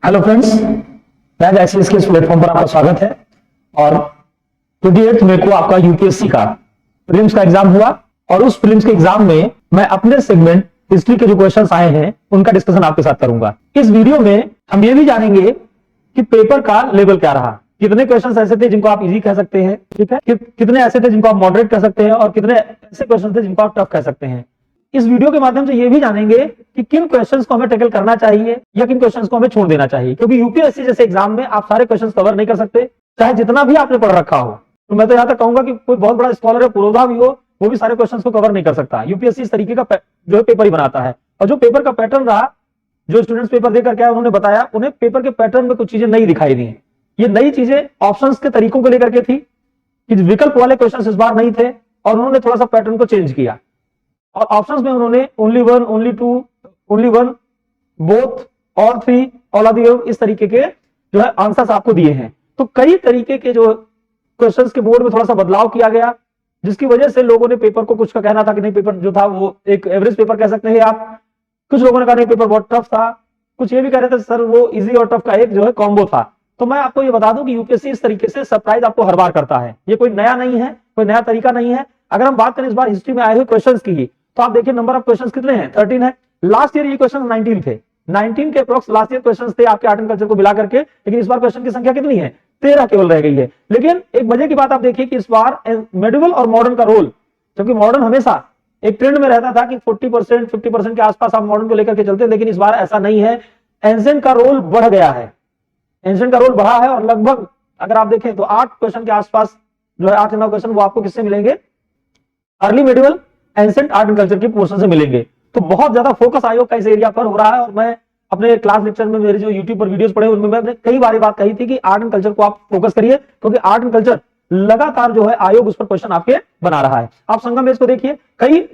Hello friends, मैं ICS के इस प्लेटफॉर्म पर आपका स्वागत है। और 28 मई को आपका यूपीएससी का प्रीलिम्स का एग्जाम हुआ और उस प्रीलिम्स के एग्जाम में मैं अपने सेगमेंट हिस्ट्री के जो क्वेश्चंस आए हैं उनका डिस्कशन आपके साथ करूंगा। इस वीडियो में हम ये भी जानेंगे कि पेपर का लेवल क्या रहा, कितने क्वेश्चंस ऐसे थे जिनको आप इजी कह सकते हैं, ठीक है, कितने ऐसे थे जिनको आप मॉडरेट कह सकते हैं और कितने ऐसे क्वेश्चन थे जिनको आप टफ कह सकते हैं। इस वीडियो के माध्यम से ये भी जानेंगे कि किन क्वेश्चंस को हमें टैकल करना चाहिए या किन क्वेश्चंस को हमें छोड़ देना चाहिए, क्योंकि यूपीएससी जैसे एग्जाम में आप सारे क्वेश्चंस कवर नहीं कर सकते, चाहे जितना भी आपने पढ़ रखा हो। तो मैं तो यहां तक कहूंगा कि कोई बहुत बड़ा स्कॉलर है, पुरोधा भी हो, वो भी सारे क्वेश्चंस को कवर नहीं कर सकता। यूपीएससी इस तरीके का जो है पेपर ही बनाता है। और जो पेपर का पैटर्न रहा, जो स्टूडेंट्स पेपर देकर के उन्होंने बताया, उन्हें पेपर के पैटर्न में कुछ चीजें नई दिखाई दी। ये नई चीजें ऑप्शंस के तरीकों को लेकर के थी कि विकल्प वाले क्वेश्चंस इस बार नहीं थे और उन्होंने थोड़ा सा पैटर्न को चेंज किया। और ऑप्शंस में उन्होंने only one, only two, only one, both, all three, all of the above, इस तरीके के जो है आंसर्स आपको दिए हैं। तो कई तरीके के जो क्वेश्चंस के बोर्ड में थोड़ा सा बदलाव किया गया, जिसकी वजह से लोगों ने पेपर को, कुछ का कहना था कि नहीं पेपर जो था वो एक एवरेज पेपर कह सकते हैं आप, कुछ लोगों ने कहा नहीं पेपर बहुत टफ था, कुछ ये भी कह रहे थे सर वो इजी और टफ का एक जो है कॉम्बो था। तो मैं आपको ये बता दूं कि यूपीएससी इस तरीके से सरप्राइज आपको हर बार करता है। ये कोई नया नहीं है, कोई नया तरीका नहीं है। अगर हम बात करें इस बार हिस्ट्री में आए हुए क्वेश्चंस की, तो आप देखिए नंबर ऑफ क्वेश्चंस कितने हैं, 13 है। लास्ट ईयर ये क्वेश्चन 19 थे, 19 के अप्रोक्स लास्ट ईयर क्वेश्चंस थे आपके आर्ट एंड कल्चर को मिला करके, लेकिन इस बार क्वेश्चन की संख्या कितनी है, 13 केवल रह गई है। लेकिन एक मजे की बात आप देखिए कि इस बार मेडिवल और मॉडर्न का रोल, क्योंकि मॉडर्न हमेशा एक ट्रेंड में रहता था कि 40% 50% के आसपास आप मॉडर्न को लेकर के चलते हैं, लेकिन इस बार ऐसा नहीं है। एंशिएंट का रोल बढ़ गया है, एंशिएंट का रोल बढ़ा है और लगभग अगर आप देखें तो 8 क्वेश्चन के आसपास जो है 8 या 9 क्वेश्चन वो आपको किससे मिलेंगे, early medieval ancient art and culture के पोर्शन से मिलेंगे। तो बहुत ज्यादा फोकस आयोग का इस एरिया पर हो रहा है। और मैं अपने क्लास लेक्चर में, मेरे जो यूट्यूब पर वीडियोस पढ़े उनमें मैंने कई बार बात कही थी कि आर्ट एंड कल्चर को आप फोकस करिए, क्योंकि आर्ट एंड कल्चर लगातार जो है आयोग उस पर क्वेश्चन आपके बना रहा है। आप संगम बेस को देखिए, कई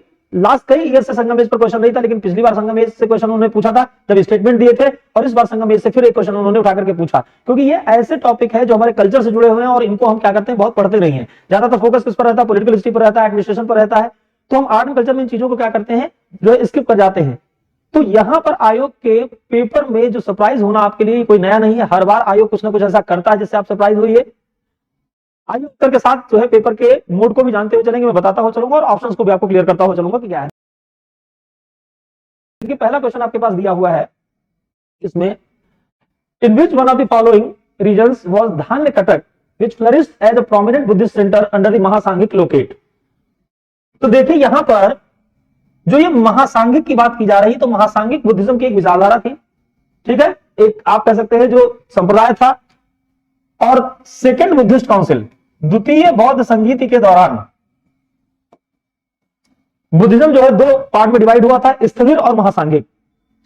ईयर से संगम बेस पर क्वेश्चन नहीं था, लेकिन पिछली बार संगम बेस से क्वेश्चन उन्होंने पूछा था जब स्टेटमेंट दिए थे, और इस बार संगम बेस से फिर एक क्वेश्चन उन्होंने उठा करके पूछा, क्योंकि ये ऐसे टॉपिक है जो हमारे कल्चर से जुड़े हुए हैं और इनको हम क्या करते हैं, बहुत पढ़ते नहीं है। ज्यादातर फोकस किस पर रहता है, पॉलिटिकल हिस्ट्री पर रहता है, एडमिनिस्ट्रेशन पर रहता है। तो हम आर्ट एंड कल्चर में इन चीजों को क्या करते हैं, जो है स्किप कर जाते हैं। तो यहां पर आयोग के पेपर में जो सरप्राइज होना आपके लिए कोई नया नहीं है। हर बार आयोग कुछ ना कुछ ऐसा करता है जिससे आप सरप्राइज होइए। आयोग उत्तर के साथ जो है पेपर के मोड को भी जानते हुए चलेंगे, मैं बताता हुआ चलूंगा और ऑप्शंस को भी आपको क्लियर करता हुआ चलूंगा कि क्या है। पहला क्वेश्चन आपके पास दिया हुआ है, इसमें in which one of the following regions was Dhanyakataka which flourished as a prominent Buddhist centre under the Mahasanghika locate. तो देखिए यहां पर जो ये महासांघिक की बात की जा रही है, तो महासांघिक बुद्धिज्म की एक विचारधारा थी, ठीक है, एक आप कह सकते हैं जो संप्रदाय था। और सेकेंड बुद्धिस्ट काउंसिल, द्वितीय बौद्ध संगीति के दौरान बुद्धिज्म जो है 2 पार्ट में डिवाइड हुआ था, स्थविर और महासांघिक,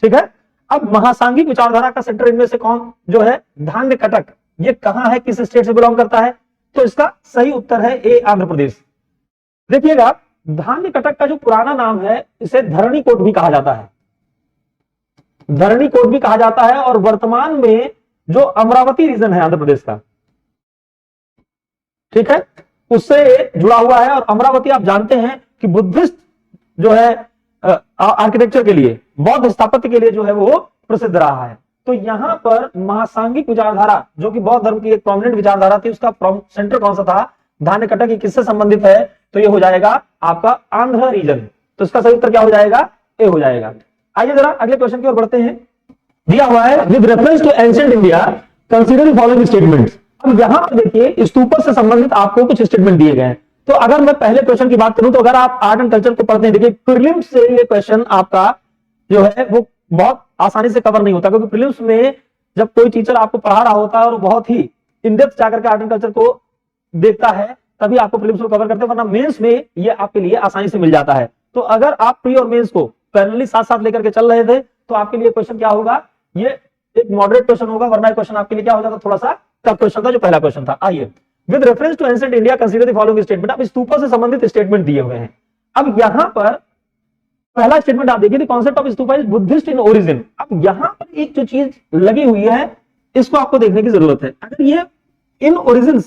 ठीक है। अब महासांघिक विचारधारा का सेंटर इनमें से कौन जो है, धान्य कटक, ये कहां है, किस स्टेट से बिलोंग करता है, तो इसका सही उत्तर है ए, आंध्र प्रदेश। देखिएगा धान्य कटक का जो पुराना नाम है, इसे धरणीकोट भी कहा जाता है, धरणीकोट भी कहा जाता है। और वर्तमान में जो अमरावती रीजन है आंध्र प्रदेश का, ठीक है, उससे जुड़ा हुआ है। और अमरावती आप जानते हैं कि बुद्धिस्ट जो है आर्किटेक्चर के लिए, बौद्ध स्थापत्य के लिए जो है वो प्रसिद्ध रहा है। तो यहां पर महासांघिक विचारधारा जो कि बौद्ध धर्म की एक प्रोमिनेंट विचारधारा थी, उसका सेंटर कौन सा था, धान्य कटक, किससे संबंधित है, तो ये हो जाएगा आपका आंध्र रीजन। तो इसका सही उत्तर क्या हो जाएगा, ए हो जाएगा। आइए जरा अगले क्वेश्चन की ओर बढ़ते हैं। दिया हुआ है with reference to ancient India consider the following statements. अब यहां पर देखिए स्तूपों से संबंधित आपको कुछ स्टेटमेंट दिए गए हैं। तो अगर मैं पहले क्वेश्चन की बात करूं, तो अगर आप आर्ट एंड कल्चर को पढ़ते हैं, देखिए प्रीलिम्स से ये क्वेश्चन आपका जो है वो बहुत आसानी से कवर नहीं होता, क्योंकि प्रीलिम्स में जब कोई टीचर आपको पढ़ा रहा होता है और बहुत ही इन डेप्थ जाकर के आर्ट एंड कल्चर को देखता है, तभी आपको प्रीलिम्स को कवर करते हैं, वरना मेंस में ये आपके लिए आसानी से मिल जाता है। तो अगर आप प्री और मेंस को पैरेलली साथ साथ लेकर के चल रहे थे, तो आपके लिए क्वेश्चन क्या होगा, ये एक मॉडरेट क्वेश्चन होगा, वरना क्वेश्चन आपके लिए क्या हो जाता, थोड़ा सा टफ क्वेश्चन था जो पहला क्वेश्चन था। आइए, with reference to ancient India consider the following statement. अब स्तूपों से संबंधित स्टेटमेंट दिए हुए हैं। अब यहां पर पहला स्टेटमेंट आप देखिए, the concept of stupa is Buddhist in origin. अब यहां पर एक जो चीज लगी हुई है, इसको आपको देखने की जरूरत है। अगर ये इन ओरिजिन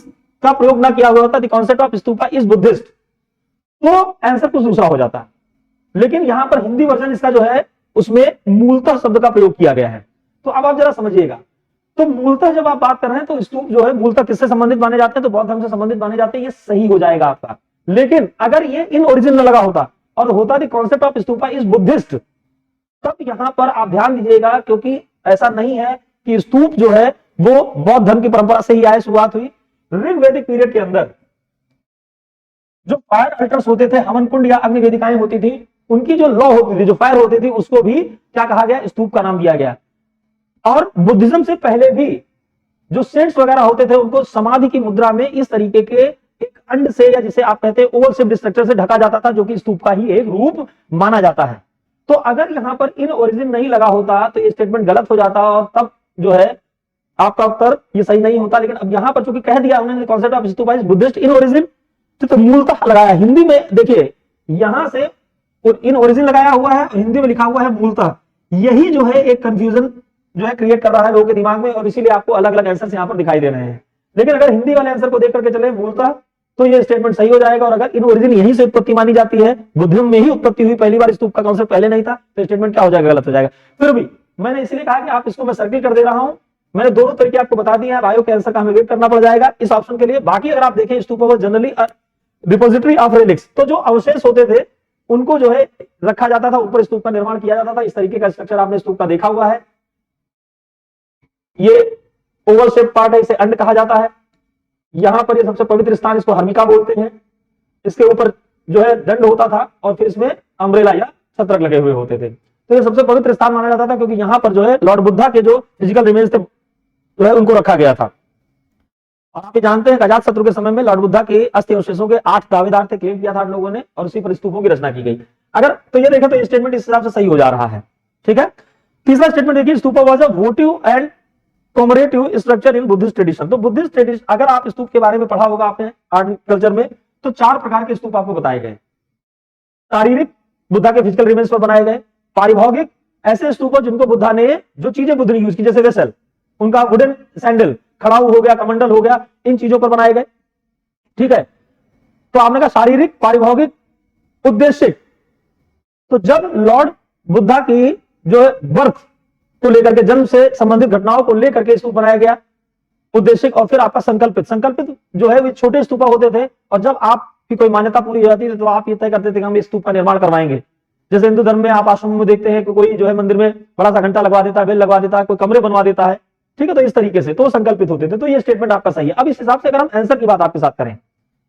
का प्रयोग ना किया हुआ होता, the concept of stupa is Buddhist, तो आंसर कुछ दूसरा हो जाता है। लेकिन यहां पर हिंदी वर्जन इसका जो है उसमें मूलतः शब्द का प्रयोग किया गया है। तो अब आप जरा समझिएगा, तो मूलतः जब आप बात कर रहे हैं तो स्तूप जो है मूलतः किससे संबंधित माने जाते हैं, तो बौद्ध धर्म से संबंधित माने जाते हैं, ये सही हो जाएगा आपका। लेकिन अगर ये इन ओरिजिन में लगा होता और होता the concept of stupa is Buddhist, तब यहां पर आप ध्यान दीजिएगा, क्योंकि ऐसा नहीं है कि स्तूप जो है वो बौद्ध धर्म की परंपरा से ही आए, शुरुआत हुई। ऋग्वैदिक पीरियड के अंदर जो फायर अल्टर्स होते थे, हवन कुंड या अग्नि वेदिकाएं होती थी, उनकी जो लौ होती थी, जो फायर होती थी, उसको भी क्या कहा गया, स्तूप का नाम दिया गया। और बुद्धिज्म से पहले भी जो सेंट्स वगैरह होते थे, उनको समाधि की मुद्रा में इस तरीके के एक अंड से, या जिसे आप कहते हैं ओवल शेप्ड स्ट्रक्चर से ढका जाता था, जो कि स्तूप का ही एक रूप माना जाता है। तो अगर यहां पर इन ओरिजिन नहीं लगा होता तो ये स्टेटमेंट गलत हो जाता, और तब जो है आपका उत्तर ये सही नहीं होता। लेकिन अब यहां पर चूंकि कह दिया उन्होंने concept of stupa is Buddhist in origin, तो मूलतः लगाया। हिंदी में देखिए यहां से इन ओरिजिन लगाया हुआ है, हिंदी में लिखा हुआ है मूलतः। यही जो है एक कंफ्यूजन जो है क्रिएट कर रहा है लोगों के दिमाग में, और इसीलिए आपको अलग अलग आंसर यहां पर दिखाई दे रहे हैं। लेकिन अगर हिंदी वाले आंसर को देख करके चले मूलतः, तो ये स्टेटमेंट सही हो जाएगा। और अगर इन ओरिजिन यहीं से उत्पत्ति मानी जाती है, बुद्धिज्म में ही उत्पत्ति हुई, पहली बार स्तूप का कॉन्सेप्ट पहले नहीं था, तो स्टेटमेंट क्या हो जाएगा, गलत हो जाएगा। फिर भी मैंने इसलिए कहा कि आप इसको मैं सर्किल कर दे रहा हूं। मैंने दोनों तरीके आपको बता दिए हैं, आयोग के आंसर का हमें वेट करना पड़ जाएगा इस ऑप्शन के लिए। बाकी अगर आप देखें stupa was generally depository of relics, तो जो अवशेष होते थे उनको जो है रखा जाता था, ऊपर स्तूप का निर्माण किया जाता था। इस तरीके का स्ट्रक्चर आपने स्तूप का देखा हुआ है। ये ओवल शेप पार्ट है, इसे अंड कहा जाता है। यहां पर ये सबसे पवित्र स्थान, इसको हर्मिका बोलते हैं। इसके ऊपर जो है दंड होता था, और फिर इसमें अम्ब्रेला या छत्रक लगे हुए होते थे। तो ये सबसे पवित्र स्थान माना जाता था, क्योंकि यहां पर जो है लॉर्ड बुद्धा के जो फिजिकल रिमेन्स थे जो है उनको रखा गया था। और आप ये जानते हैं अजात शत्रु के समय में लॉर्ड बुद्धा के अस्थि अवशेषों के 8 दावेदार थे, क्लेम किया था लोगों ने, और उसी पर स्तूपों की रचना की गई। अगर तो ये देखें तो ये स्टेटमेंट इस हिसाब से सही हो जा रहा है। ठीक है, तीसरा स्टेटमेंट देखिए, stupa was a votive and commemorative structure in Buddhist tradition. तो बुद्धिस्ट ट्रेडिशन, अगर आप स्तूप के बारे में पढ़ा होगा आपने आर्ट कल्चर में, तो 4 प्रकार के स्तूप आपको बताए गए। शारीरिक, बुद्धा के फिजिकल रिमेन्स पर बनाए गए। पारिभौगिक, ऐसे स्तूप जिनको बुद्धा ने जो चीजें बुद्ध ने यूज की, जैसे वेसल, उनका वुडन सैंडल, खड़ाऊ हो गया, कमंडल हो गया, इन चीजों पर बनाए गए। ठीक है, तो आपने कहा शारीरिक, पारिभौगिक, उद्देश्यिक। तो जब लॉर्ड बुद्धा की जो बर्थ को लेकर के, जन्म से संबंधित घटनाओं को लेकर के स्तूप बनाया गया, उद्देश्यिक। और फिर आपका संकल्पित, संकल्पित जो है वे छोटे स्तूपा होते थे, और जब आपकी कोई मान्यता पूरी हो जाती थी तो आप ये तय करते थे कि हम इस स्तूप का निर्माण करवाएंगे। जैसे हिंदू धर्म में आप आश्रम में देखते हैं कि कोई जो है मंदिर में बड़ा सा घंटा लगवा देता है, बेल लगवा देता है, कोई कमरे बनवा देता है। ठीक है, तो इस तरीके से तो संकल्पित होते थे। तो ये स्टेटमेंट आपका सही है। अब इस हिसाब से अगर हम आंसर की बात आपके साथ करें,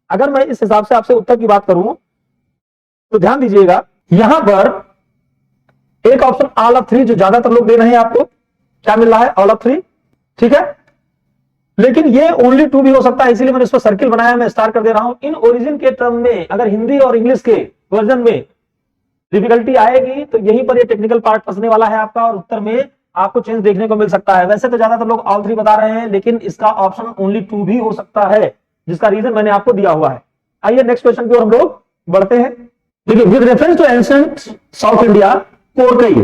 अगर मैं इस हिसाब से आपसे उत्तर की बात करूं, तो ध्यान दीजिएगा यहां पर एक ऑप्शन ऑल ऑफ 3 जो ज्यादातर लोग दे रहे हैं आपको, क्या मिल रहा है, ऑल ऑफ 3। ठीक है, लेकिन ये ओनली 2 भी हो सकता है, इसीलिए मैंने इसको सर्किल बनाया, मैं स्टार कर दे रहा हूं। इन ओरिजिन के टर्म में अगर हिंदी और इंग्लिश के वर्जन में डिफिकल्टी आएगी, तो यहीं पर ये टेक्निकल पार्ट फंसने वाला है आपका, और उत्तर में आपको चेंज देखने को मिल सकता है। वैसे तो ज्यादातर लोग ऑल 3 बता रहे हैं, लेकिन इसका ऑप्शन ओनली 2 भी हो सकता है, जिसका रीजन मैंने आपको दिया हुआ है। आइए नेक्स्ट क्वेश्चन की ओर हम लोग बढ़ते हैं। देखिए, with reference to ancient South India, Korkai,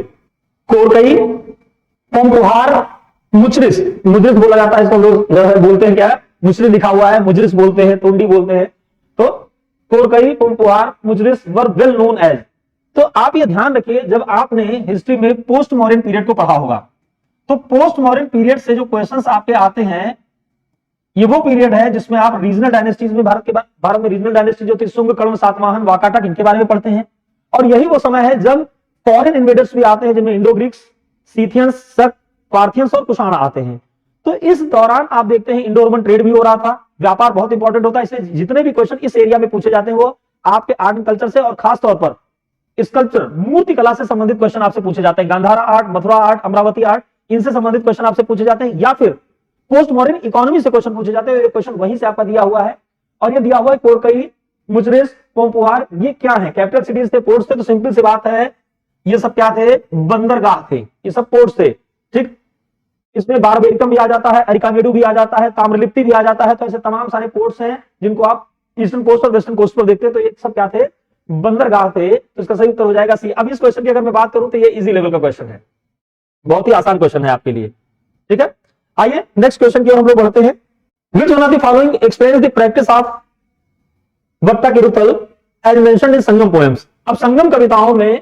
Korkai, Poompuhar, Muziris, Muziris बोला जाता है इसको, लोग बोलते हैं क्या, मुचरिस लिखा हुआ है, मुजरिस बोलते हैं, टोंडी बोलते हैं। तो Korkai, Poompuhar, Muziris were well known as. तो आप ये ध्यान रखिए, जब आपने हिस्ट्री में पोस्ट मॉडर्न पीरियड को पढ़ा होगा, तो पोस्ट मॉडर्न पीरियड से जो क्वेश्चंस आपके आते हैं, ये वो पीरियड है जिसमें आप रीजनल डायनेस्टीज में, भारत में रीजनल डायनेस्टी जो थी, शुंग, कर्ण, सातवाहन, वाकाटक, इनके बारे में पढ़ते हैं। और यही वो समय है जब फॉरेन इन्वेडर्स भी आते हैं, जिनमें इंडो ग्रीक्स, सीथियंस, शक, पार्थियंस और कुषाण आते हैं। तो इस दौरान आप देखते हैं इंडो रोमन ट्रेड भी हो रहा था, व्यापार बहुत इंपॉर्टेंट होता है। इसलिए जितने भी क्वेश्चन इस एरिया में पूछे जाते हैं वो आपके आर्ट एंड कल्चर से, और खास तौर पर स्कल्पचर, मूर्ति कला से संबंधित क्वेश्चन आपसे पूछे जाते हैं। Gandhara art, Mathura art, Amaravati art, इनसे संबंधित क्वेश्चन आपसे पूछे जाते हैं, या फिर पोस्ट मॉडर्न इकोनॉमी से क्वेश्चन पूछे जाते हैं। क्वेश्चन वहीं से आपका दिया हुआ है, और ये दिया हुआ है कोरकई, मुजरिस, पोम्पुहार, ये क्या है, कैपिटल सिटीज थे, पोर्ट्स थे। तो सिंपल सी बात है, ये सब क्या थे, बंदरगाह थे, ये सब पोर्ट्स थे। ठीक, इसमें बारबेरिकम भी आ जाता है, अरिकामेडू भी आ जाता है, ताम्रलिप्ति भी आ जाता है। तो ऐसे तमाम सारे पोर्ट्स हैं जिनको आप ईस्टर्न कोस्ट और वेस्टर्न कोस्ट पर देखते हैं। तो ये सब क्या थे, बंदरगाह थे। तो इसका सही उत्तर हो जाएगा सी। अब इस क्वेश्चन की अगर मैं बात करूं तो ये इजी लेवल का क्वेश्चन है, बहुत ही आसान क्वेश्चन है आपके लिए। ठीक है, आइए नेक्स्ट क्वेश्चन की ओर हम लोग बढ़ते हैं। Which one of the following explains the practice of Vattakirutal as mentioned in Sangam poems. अब संगम कविताओं में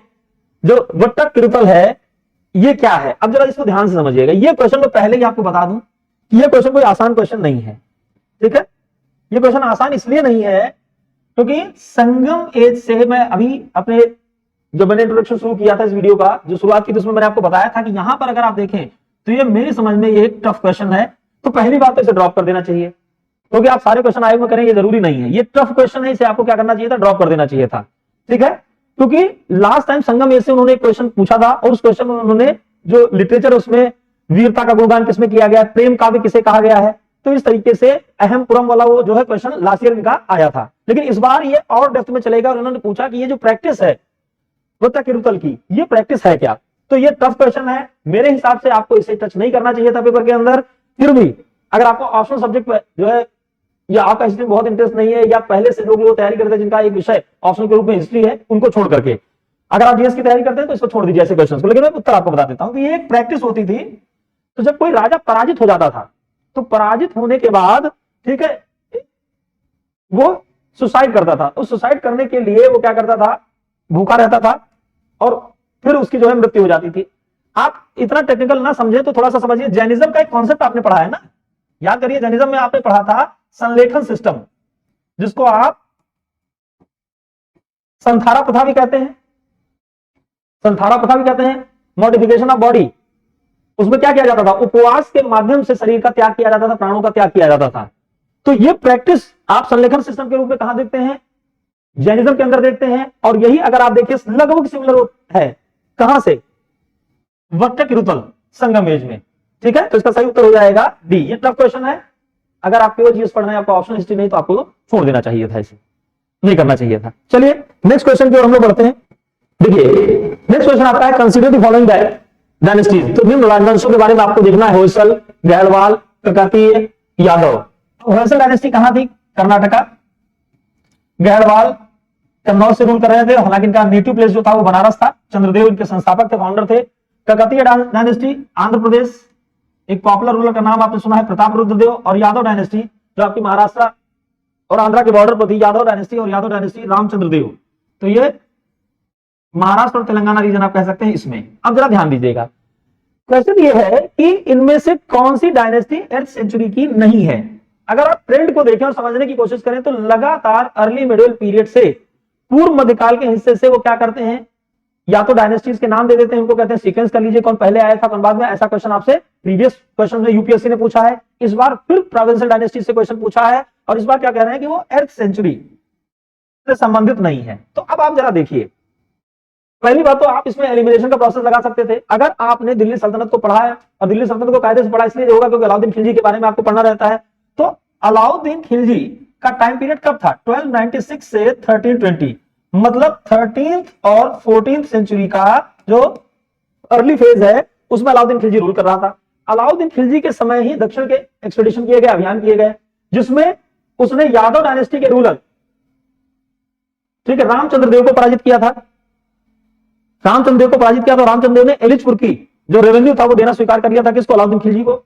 जो वट्टकिरुतल है, ये क्या है। अब जरा इसको ध्यान से समझिएगा। ये क्वेश्चन मैं पहले ही आपको बता दूं, कि ये क्वेश्चन कोई आसान क्वेश्चन नहीं है। ठीक है, ये क्वेश्चन आसान इसलिए नहीं है क्योंकि संगम एज से मैं अभी अपने जो मैंने इंट्रोडक्शन शुरू किया था इस वीडियो का, जो शुरुआत की थी उसमें मैंने आपको बताया था कि यहां पर अगर आप देखें तो ये मेरी समझ में ये एक टफ क्वेश्चन है, तो पहली बात तो इसे ड्रॉप कर देना चाहिए, क्योंकि आप सारे क्वेश्चन आयोग में करें ये जरूरी नहीं है, ये टफ क्वेश्चन है, इसे आपको क्या करना चाहिए था, ड्रॉप कर देना चाहिए था। ठीक है, क्योंकि लास्ट टाइम संगम एज से उन्होंने एक क्वेश्चन पूछा था और उस क्वेश्चन में उन्होंने जो लिटरेचर उसमें वीरता का गुणगान किसमें किया गया है, प्रेम काव्य किसे कहा गया है, तो इस तरीके से अहमपुरम वाला वो जो है क्वेश्चन लास्ट ईयर का आया था। लेकिन इस बार ये और डेप्थ में चलेगा और उन्होंने पूछा कि ये जो प्रैक्टिस है वृत्ता किरुतल की, ये प्रैक्टिस है क्या, तो ये टफ क्वेश्चन है, मेरे हिसाब से आपको इसे टच नहीं करना चाहिए था पेपर के अंदर। फिर भी अगर आपको ऑप्शनल सब्जेक्ट जो है या आपका हिस्ट्री में बहुत इंटरेस्ट नहीं है, या पहले से जो तैयारी करते हैं जिनका एक विषय ऑप्शनल के रूप में हिस्ट्री है, उनको छोड़ करके अगर आप जीएस की तैयारी करते हैं तो इसको छोड़ दीजिए ऐसे क्वेश्चन को। लेकिन मैं उत्तर आपको बता देता हूं कि ये एक प्रैक्टिस होती थी, तो जब कोई राजा पराजित हो जाता था तो पराजित होने के बाद, ठीक है, वो सुसाइड करता था, उस सुसाइड करने के लिए वो क्या करता था, भूखा रहता था और फिर उसकी जो है मृत्यु हो जाती थी। आप इतना टेक्निकल ना समझे तो थोड़ा सा समझिए, जैनिज्म का एक कॉन्सेप्ट आपने पढ़ा है ना, याद करिए, जैनिज्म में आपने पढ़ा था संलेखन सिस्टम, जिसको आप संथारा प्रथा भी कहते हैं, संथारा प्रथा भी कहते हैं, मॉडिफिकेशन ऑफ बॉडी। उसमें क्या किया जाता था, उपवास के माध्यम से शरीर का त्याग किया जाता था, प्राणों का त्याग किया जाता था। तो ये प्रैक्टिस आप संलेखन सिस्टम के रूप में कहां देखते हैं, जैनिज्म के अंदर देखते हैं, और यही अगर आप देखिए लगभग सिमिलर है, कहां से, वट्ट किरुतल संगम एज में। ठीक है, तो इसका सही उत्तर हो जाएगा डी। ये टफ क्वेश्चन है, अगर आप केवल जीएस पढ़ना है, आपको ऑप्शनल हिस्ट्री नहीं, तो आपको छोड़ देना चाहिए था, इसे नहीं करना चाहिए था। चलिए नेक्स्ट क्वेश्चन की ओर हम लोग बढ़ते हैं। देखिए नेक्स्ट क्वेश्चन आपका है, कंसीडर द फॉलोइंग डायनेस्टीज। तो निम्न राजवंशों के बारे में आपको देखना है, होयसल, गहलवाल, काकतीय, यादव। होयसल डायनेस्टी कहां थी, कर्नाटका। गहलवाल कन्नौज से रूल कर रहे थे, हालांकि इनका नेटिव प्लेस जो था वो बनारस था। चंद्रदेव इनके संस्थापक थे, फाउंडर थे। काकतीय डायनेस्टी आंध्र प्रदेश, एक पॉपुलर रूलर का नाम आपने सुना है प्रताप रुद्रदेव। और यादव डायनेस्टी जो आपकी महाराष्ट्र और आंध्रा के बॉर्डर पर थी, यादव डायनेस्टी, और यादव डायनेस्टी रामचंद्र देव। तो ये महाराष्ट्र और तेलंगाना रीजन आप कह सकते हैं इसमें। अब जरा ध्यान दीजिएगा, क्वेश्चन ये है कि इनमें से कौन सी डायनेस्टी 8th सेंचुरी की नहीं है। अगर आप ट्रेंड को देखें और समझने की कोशिश करें तो लगातार अर्ली मिडिल पीरियड से पूर्व मध्यकाल के हिस्से से वो क्या करते हैं, या तो डायनेस्टीज के नाम दे देते हैं, उनको कहते हैं सीक्वेंस कर लीजिए, कौन पहले आया था कौन बाद में। ऐसा क्वेश्चन आपसे प्रीवियस क्वेश्चन में यूपीएससी ने पूछा है, इस बार फिर प्रोविंशियल डायनेस्टी से क्वेश्चन पूछा है, और इस बार क्या कह रहे हैं कि वो 8th सेंचुरी से संबंधित नहीं है। तो अब आप जरा देखिए, पहली बात तो आप इसमें एलिमिनेशन का प्रोसेस लगा सकते थे। अगर आपने दिल्ली सल्तनत को पढ़ा है, और दिल्ली सल्तनत को कायदे से पढ़ा इसलिए होगा क्योंकि अलाउद्दीन खिलजी के बारे में आपको पढ़ना रहता है, तो अलाउद्दीन खिलजी का टाइम पीरियड कब था, 1296 से 1320, मतलब 13th और 14th सेंचुरी का जो अर्ली फेज है उसमें अलाउद्दीन खिलजी रूल कर रहा था। अलाउद्दीन खिलजी के समय ही दक्षिण के एक्सपीडिशन किए गए, अभियान किए गए, जिसमें उसने यादव डायनेस्टी के रूलर, ठीक है, रामचंद्र देव को पराजित किया था। रामचंद्र देव को पराजित किया तो रामचंद्र देव ने एलिचपुर की जो रेवेन्यू था वो देना स्वीकार कर लिया था, किसको, अलाउद्दीन खिलजी को।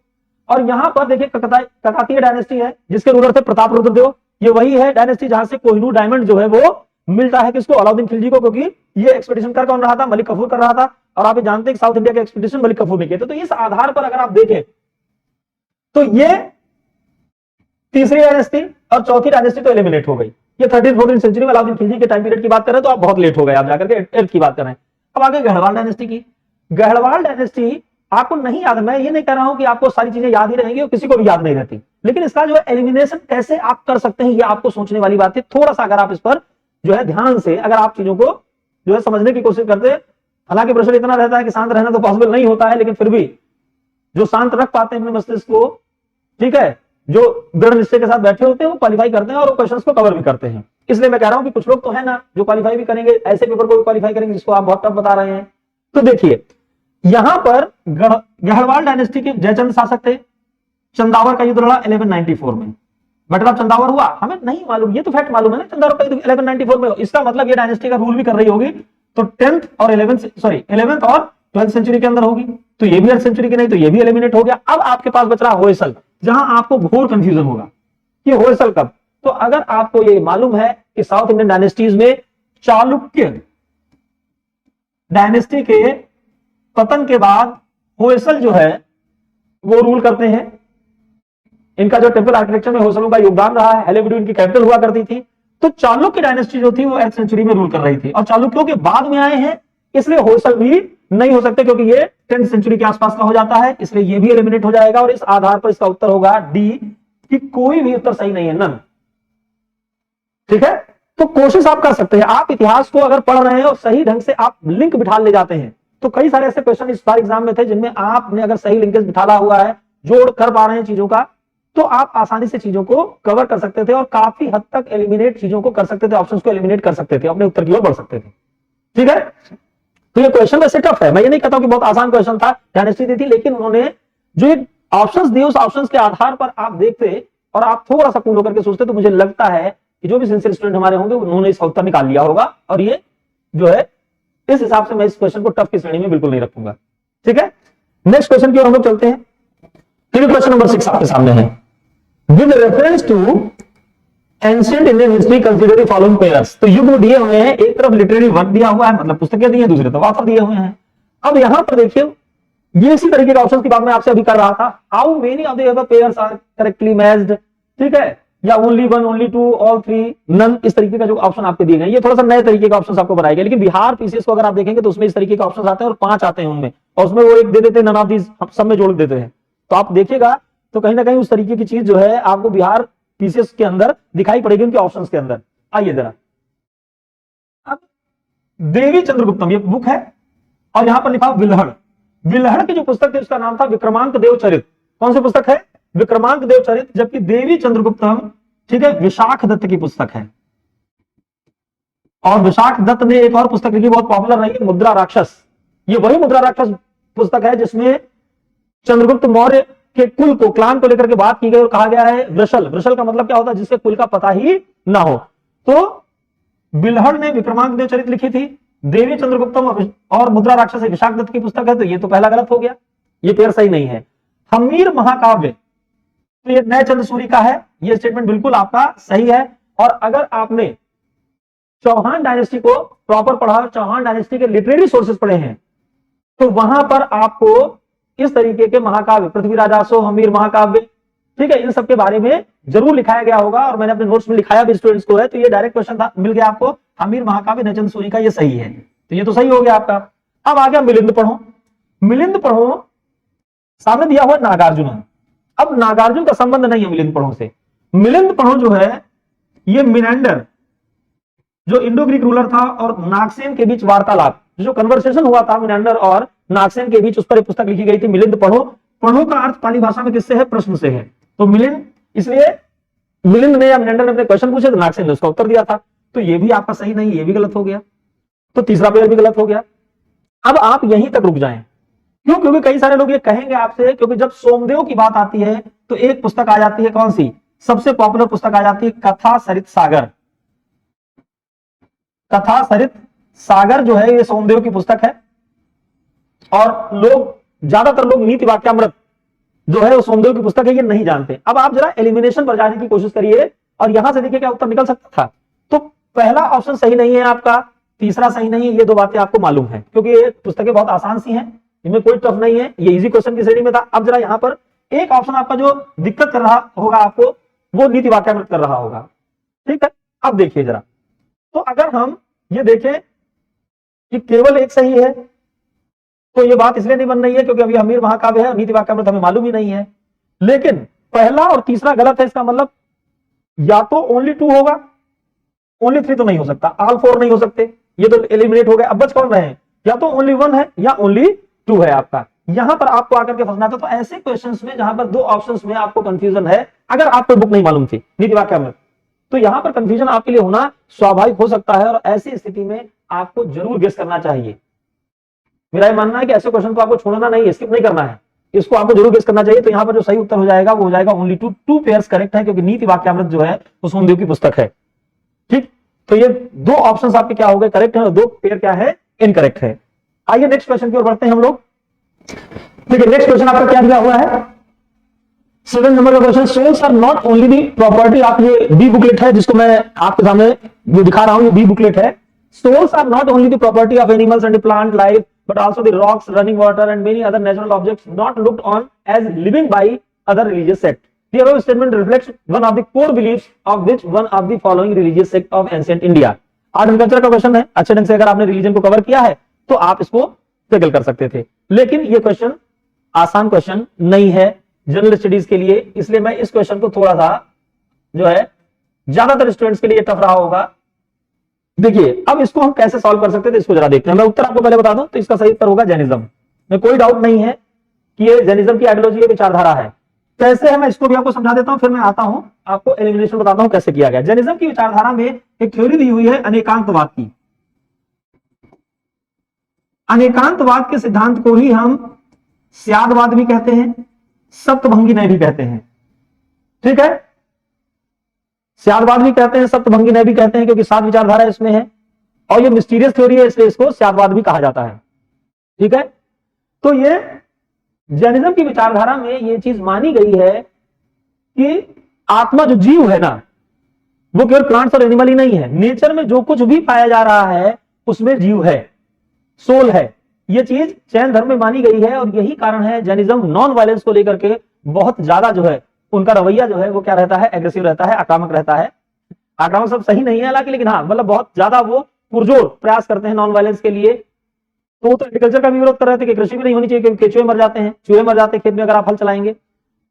और यहां पर देखिए काकतीय डायनेस्टी है जिसके रूलर थे प्रताप रुद्रदेव। ये वही है डायनेस्टी जहां से कोहिनूर डायमंड जो है वो मिलता है किसको, अलाउद्दीन खिलजी को, क्योंकि ये एक्सपीडिशन कर कौन रहा था, मलिक कफूर कर रहा था। और आप जानते हैं साउथ इंडिया के एक्सपीडिशन मलिक कफूर ने किए थे। तो इस आधार पर अगर आप देखें तो ये तीसरी डायनेस्टी और चौथी डायनेस्टी तो एलिमिनेट हो गई। ये 13th-14th सेंचुरी में अलाउद्दीन खिलजी के टाइम पीरियड की बात करें तो आप बहुत लेट हो गए, आप जाकर के 8th की बात करें। अब आगे गढ़वाल डायनेस्टी की। गढ़वाल डायनेस्टी आपको नहीं याद, मैं ये नहीं कह रहा हूं कि आपको सारी चीजें याद ही रहेंगी और किसी को भी याद नहीं रहती, लेकिन इसका जो है एलिमिनेशन कैसे आप कर सकते हैं ये आपको सोचने वाली बात है। थोड़ा सा अगर आप इस पर जो है ध्यान से अगर आप चीजों को जो है समझने की कोशिश करते हैं, हालांकि प्रेशर इतना रहता है कि शांत रहना तो पॉसिबल नहीं होता है, लेकिन फिर भी जो शांत रख पाते हैं अपने मस्तिष्क को, ठीक है, जो दृढ़ निश्चय के साथ बैठे होते हैं वो क्वालिफाई करते हैं और क्वेश्चंस को कवर भी करते हैं। इसलिए मैं कह रहा हूं कि कुछ लोग तो है ना जो क्वालिफाई भी करेंगे, ऐसे पेपर को भी क्वालिफाई करेंगे जिसको आप बहुत टफ बता रहे हैं। तो देखिए यहां पर गढ़वाल डायनेस्टी के जयचंद शासक थे, चंदावर का युद्ध लड़ा 1194 में। बटला चंदावर हुआ हमें नहीं मालूम, ये तो फैक्ट मालूम है ना, चंदावर का युद्ध 1194 में। इसका मतलब ये डायनेस्टी का रूल भी कर रही होगी, तो 11th और 12th सेंचुरी के अंदर होगी। तो ये भी 8th सेंचुरी की नहीं, तो ये भी एलिमिनेट हो गया। अब आपके पास बच रहा होयसल, जहां आपको घोर कंफ्यूजन होगा कि होयसल कब। तो अगर आपको ये मालूम है कि साउथ इंडियन डायनेस्टीज में चालुक्य डायनेस्टी के पतन के बाद होयसल जो है वो रूल करते हैं, इनका जो टेम्पल आर्किटेक्चर में होसलों का योगदान रहा है। हेलेबिडु इनकी कैपिटल हुआ करती थी। तो चालुक्य डायनेस्टी जो थी वो 8th सेंचुरी में रूल कर रही थी, और चालुक्यों के बाद में आए हैं, इसलिए होसल भी नहीं हो सकते क्योंकि ये 10th सेंचुरी के आसपास का हो जाता है, इसलिए ये भी एलिमिनेट हो जाएगा। और इस आधार पर इसका उत्तर होगा डी, कि कोई भी उत्तर सही नहीं है, नन। ठीक है, तो कोशिश आप कर सकते हैं, आप इतिहास को अगर पढ़ रहे हैं और सही ढंग से आप लिंक बिठा ले जाते हैं, तो कई सारे ऐसे क्वेश्चन इस बार एग्जाम में थे जिनमें आपने अगर सही लिंकेज बिठाला हुआ है, जोड़ कर पा रहे हैं चीजों का, तो आप आसानी से चीजों को कवर कर सकते थे और काफी हद तक एलिमिनेट चीजों को कर सकते थे, ऑप्शंस को एलिमिनेट कर सकते थे, अपने उत्तर की ओर बढ़ सकते थे। ठीक है, तो ये क्वेश्चन वैसे टफ है, मैं ये नहीं कहता हूं कि बहुत आसान क्वेश्चन था, डायनेस्टी दी थी, लेकिन उन्होंने जो ऑप्शंस दिए उस ऑप्शंस के आधार पर आप देखते और आप थोड़ा सा कूल होकर के सोचते, तो मुझे लगता है कि जो भी सिंसियर स्टूडेंट हमारे होंगे उन्होंने इसका उत्तर निकाल लिया होगा। और ये जो है, इस हिसाब से मैं इस क्वेश्चन को टफ की श्रेणी में बिल्कुल नहीं रखूंगा। ठीक है, नेक्स्ट क्वेश्चन की ओर हम लोग चलते हैं। क्वेश्चन नंबर 6 आपके सामने है। With reference to ancient Indian history consider the following pairs. तो युग दिए हुए हैं, एक तरफ लिटरेरी वर्क दिया हुआ है, मतलब पुस्तकें दी हैं, दूसरी तरफ ऑथर दिए हुए हैं। अब यहां पर देखिए, ये इसी तरीके के ऑप्शंस की बात मैं आपसे अभी कर रहा था। How many of the above pairs are correctly matched, ठीक है, या only one, only two, all three, none, इस तरीके का जो ऑप्शन आपके दिए गए, ये थोड़ा सा नए तरीके के ऑप्शंस आपको बनाए गए। लेकिन बिहार पीसीएस को अगर आप देखेंगे तो उसमें इस तरीके के ऑप्शंस आते हैं और 5 आते हैं उनमें, और उसमें वो एक दे देते हैं, नन ऑफ दीज सब में जोड़ देते हैं। तो आप देखिएगा तो कहीं ना कहीं उस तरीके की चीज जो है आपको बिहार पीसीएस के अंदर दिखाई पड़ेगी, उनके ऑप्शंस के अंदर। आइए जरा, अब देवी चंद्रगुप्तम ये बुक है, और यहां पर लिखा विल्हड़। विल्हड़ की जो पुस्तक थी उसका नाम था विक्रमांक देव चरित। कौन सी पुस्तक है? विक्रमांक देव चरित। जबकि देवी चंद्रगुप्तम, ठीक है, विशाख दत्त की पुस्तक है। और विशाख दत्त ने एक और पुस्तक लिखी, बहुत पॉपुलर रही है, मुद्रा राक्षस। ये वही मुद्रा राक्षस पुस्तक है जिसमें चंद्रगुप्त मौर्य के कुल को, क्लान को लेकर के बात की गई और कहा गया है वृषल। वृषल का मतलब क्या होता है? जिसके कुल का पता ही ना हो। तो बिल्हड़ ने विक्रमांक देव चरित लिखी थी, देवी चंद्रगुप्तम और मुद्रा राक्षस विशाख दत्त की पुस्तक है, तो ये तो पहला गलत हो गया, ये पेयर सही नहीं है। हमीर महाकाव्य, तो ये नए चंद सूरी का है, ये स्टेटमेंट बिल्कुल आपका सही है। और अगर आपने चौहान डायनेस्टी को प्रॉपर पढ़ा, चौहान डायनेस्टी के लिटरेरी सोर्सेस पढ़े हैं, तो वहां पर आपको इस तरीके के महाकाव्य, पृथ्वीराज आसो, हमीर महाकाव्य, ठीक है, इन सब के बारे में जरूर लिखाया गया होगा, और मैंने अपने नोट्स में लिखाया भी स्टूडेंट्स को है। तो ये डायरेक्ट क्वेश्चन था, मिल गया आपको, हमीर महाकाव्य नचंद सूरी का, ये सही है, तो ये तो सही हो गया आपका। अब आ गया मिलिंद पढ़ो। मिलिंद पढ़ो सामने दिया हुआ नागार्जुन। अब नागार्जुन का संबंध नहीं है मिलिंद पढ़ो से। मिलिंद पढ़ो जो है, ये मिनेंडर जो इंडो ग्रीक रूलर था और नागसेन के बीच वार्तालाप, जो कन्वर्सेशन हुआ था मिनेंडर और नागसेन के बीच, उस पर एक पुस्तक लिखी गई थी, मिलिंद पढ़ो। पढ़ो का अर्थ पाली भाषा में किससे है? प्रश्न से है। तो मिलिंद, इसलिए मिलिंद ने या मिनेंडर ने अपने क्वेश्चन पूछे तो नागसेन ने उसका उत्तर दिया था, तो ये भी आपका सही नहीं, ये भी गलत हो गया, तो तीसरा पेयर भी गलत हो गया। अब आप यहीं तक रुक जाएं। क्यों? क्योंकि कई सारे लोग ये कहेंगे आपसे, क्योंकि जब सोमदेव की बात आती है तो एक पुस्तक आ जाती है, कौन सी? सबसे पॉपुलर पुस्तक आ जाती है कथा सरित सागर। कथा सरित सागर जो है ये सोमदेव की पुस्तक है, और लोग, ज्यादातर लोग नीति वाक्यामृत जो है वो सोमदेव की पुस्तक है, ये नहीं जानते। अब आप जरा एलिमिनेशन पर जाने की कोशिश करिए, और यहां से देखिए क्या उत्तर निकल सकता था। तो पहला ऑप्शन सही नहीं है आपका, तीसरा सही नहीं है, ये दो बातें आपको मालूम है, क्योंकि ये पुस्तकें बहुत आसान सी हैं, इनमें कोई टफ नहीं है, ये इजी क्वेश्चन की श्रेणी में था। अब जरा यहां पर एक ऑप्शन आपका जो दिक्कत कर रहा होगा आपको, वो नीति वाक्यामृत कर रहा होगा, ठीक है। अब देखिए जरा, तो अगर हम ये देखें कि केवल एक सही है, तो ये बात इसलिए नहीं बन रही है क्योंकि अभी हमीर महाकाव्य है, नीति वाक्यामृत हमें मालूम ही नहीं है। लेकिन पहला और तीसरा गलत है, इसका मतलब या तो ओनली 2 होगा, ओनली 3 तो नहीं हो सकता, ऑल 4 नहीं हो सकते, ये तो एलिमिनेट हो गए। अब बच कौन रहे हैं? या तो ओनली 1 है या ओनली 2 है आपका। यहां पर आपको आकर के फंसना था। तो ऐसे क्वेश्चंस में जहां पर 2 ऑप्शंस में आपको कंफ्यूजन है, अगर आपको बुक नहीं मालूम थी नीति वाक्यामृत, तो यहां पर कंफ्यूजन आपके लिए होना स्वाभाविक हो सकता है, और ऐसी स्थिति में आपको जरूर गेस करना चाहिए। मेरा ये मानना है कि ऐसे क्वेश्चन को आपको छोड़ना नहीं है, स्किप नहीं करना है, इसको आपको जरूर गेस करना चाहिए। तो यहां पर जो सही उत्तर हो जाएगा वो हो जाएगा ओनली 2 पेयर्स करेक्ट है, क्योंकि नीति वाक्यामृत जो है वो सोमदेव की पुस्तक है, ठीक। तो ये 2 ऑप्शंस आपके क्या हो गए? करेक्ट है, और 2 पेयर क्या है? इनकरेक्ट है। आइए नेक्स्ट क्वेश्चन की ओर बढ़ते हैं हम लोग। देखिए नेक्स्ट क्वेश्चन आपका क्या दिया हुआ है? 7 नंबर का question, souls are not only the property of, ये बी बुकलेट है जिसको मैं आपके सामने जो दिखा रहा हूं, ये बी बुकलेट है। Souls are not only the property of animals and plant life, but also the rocks, running water and many other natural objects not looked on as living by other religious sect. The above statement reflects one of the core beliefs of which one of the following religious sect of ancient India। Art and culture का question है, अच्छे ढंग से अगर आपने religion को cover किया है तो आप इसको टैकल कर सकते थे, लेकिन ये क्वेश्चन आसान क्वेश्चन नहीं है जनरल स्टडीज के लिए, इसलिए मैं इस क्वेश्चन को थोड़ा सा जो है ज्यादातर स्टूडेंट्स के लिए टफ रहा होगा। देखिए अब इसको हम कैसे सॉल्व कर सकते थे, इसको जरा देखते हैं। मैं उत्तर आपको पहले बता दूं तो इसका सही उत्तर होगा जैनिज्म में कोई डाउट नहीं है कि ये जैनिज्म की आइडियोलॉजी विचारधारा है। कैसे है मैं इसको भी आपको समझा देता हूं, फिर मैं आता हूं आपको एलिमिनेशन बताता हूं कैसे किया गया। जैनिज्म की विचारधारा में एक थ्योरी दी हुई है अनेकांतवाद की। अनेकांतवाद के सिद्धांत को ही हम स्यादवाद भी कहते हैं, सप्तभंगी न्याय भी कहते हैं। ठीक है, स्यादवाद भी कहते हैं, सप्तभंगी न्याय भी कहते हैं, क्योंकि 7 विचारधारा इसमें है और ये मिस्टीरियस थ्योरी है, इसलिए इसको स्यादवाद भी कहा जाता है। ठीक है, तो ये जैनिज्म की विचारधारा में ये चीज मानी गई है कि आत्मा जो जीव है ना, वो केवल प्लांट्स और एनिमल ही नहीं है, नेचर में जो कुछ भी पाया जा रहा है उसमें जीव है, सोल है। ये चीज जैन धर्म में मानी गई है और यही कारण है जैनिज्म नॉन वायलेंस को लेकर के बहुत ज्यादा जो है उनका रवैया जो है वो क्या रहता है, एग्रेसिव रहता है, आक्रामक रहता है। आक्रामक सब सही नहीं है हालांकि, लेकिन हाँ मतलब बहुत ज्यादा वो पुरजोर प्रयास करते हैं नॉन वायलेंस के लिए। तो एग्रीकल्चर का भी विरोध कर रहे थे कि कृषि भी नहीं होनी चाहिए क्योंकि केचुए मर जाते हैं, चूहे मर जाते हैं खेत में अगर आप हल चलाएंगे।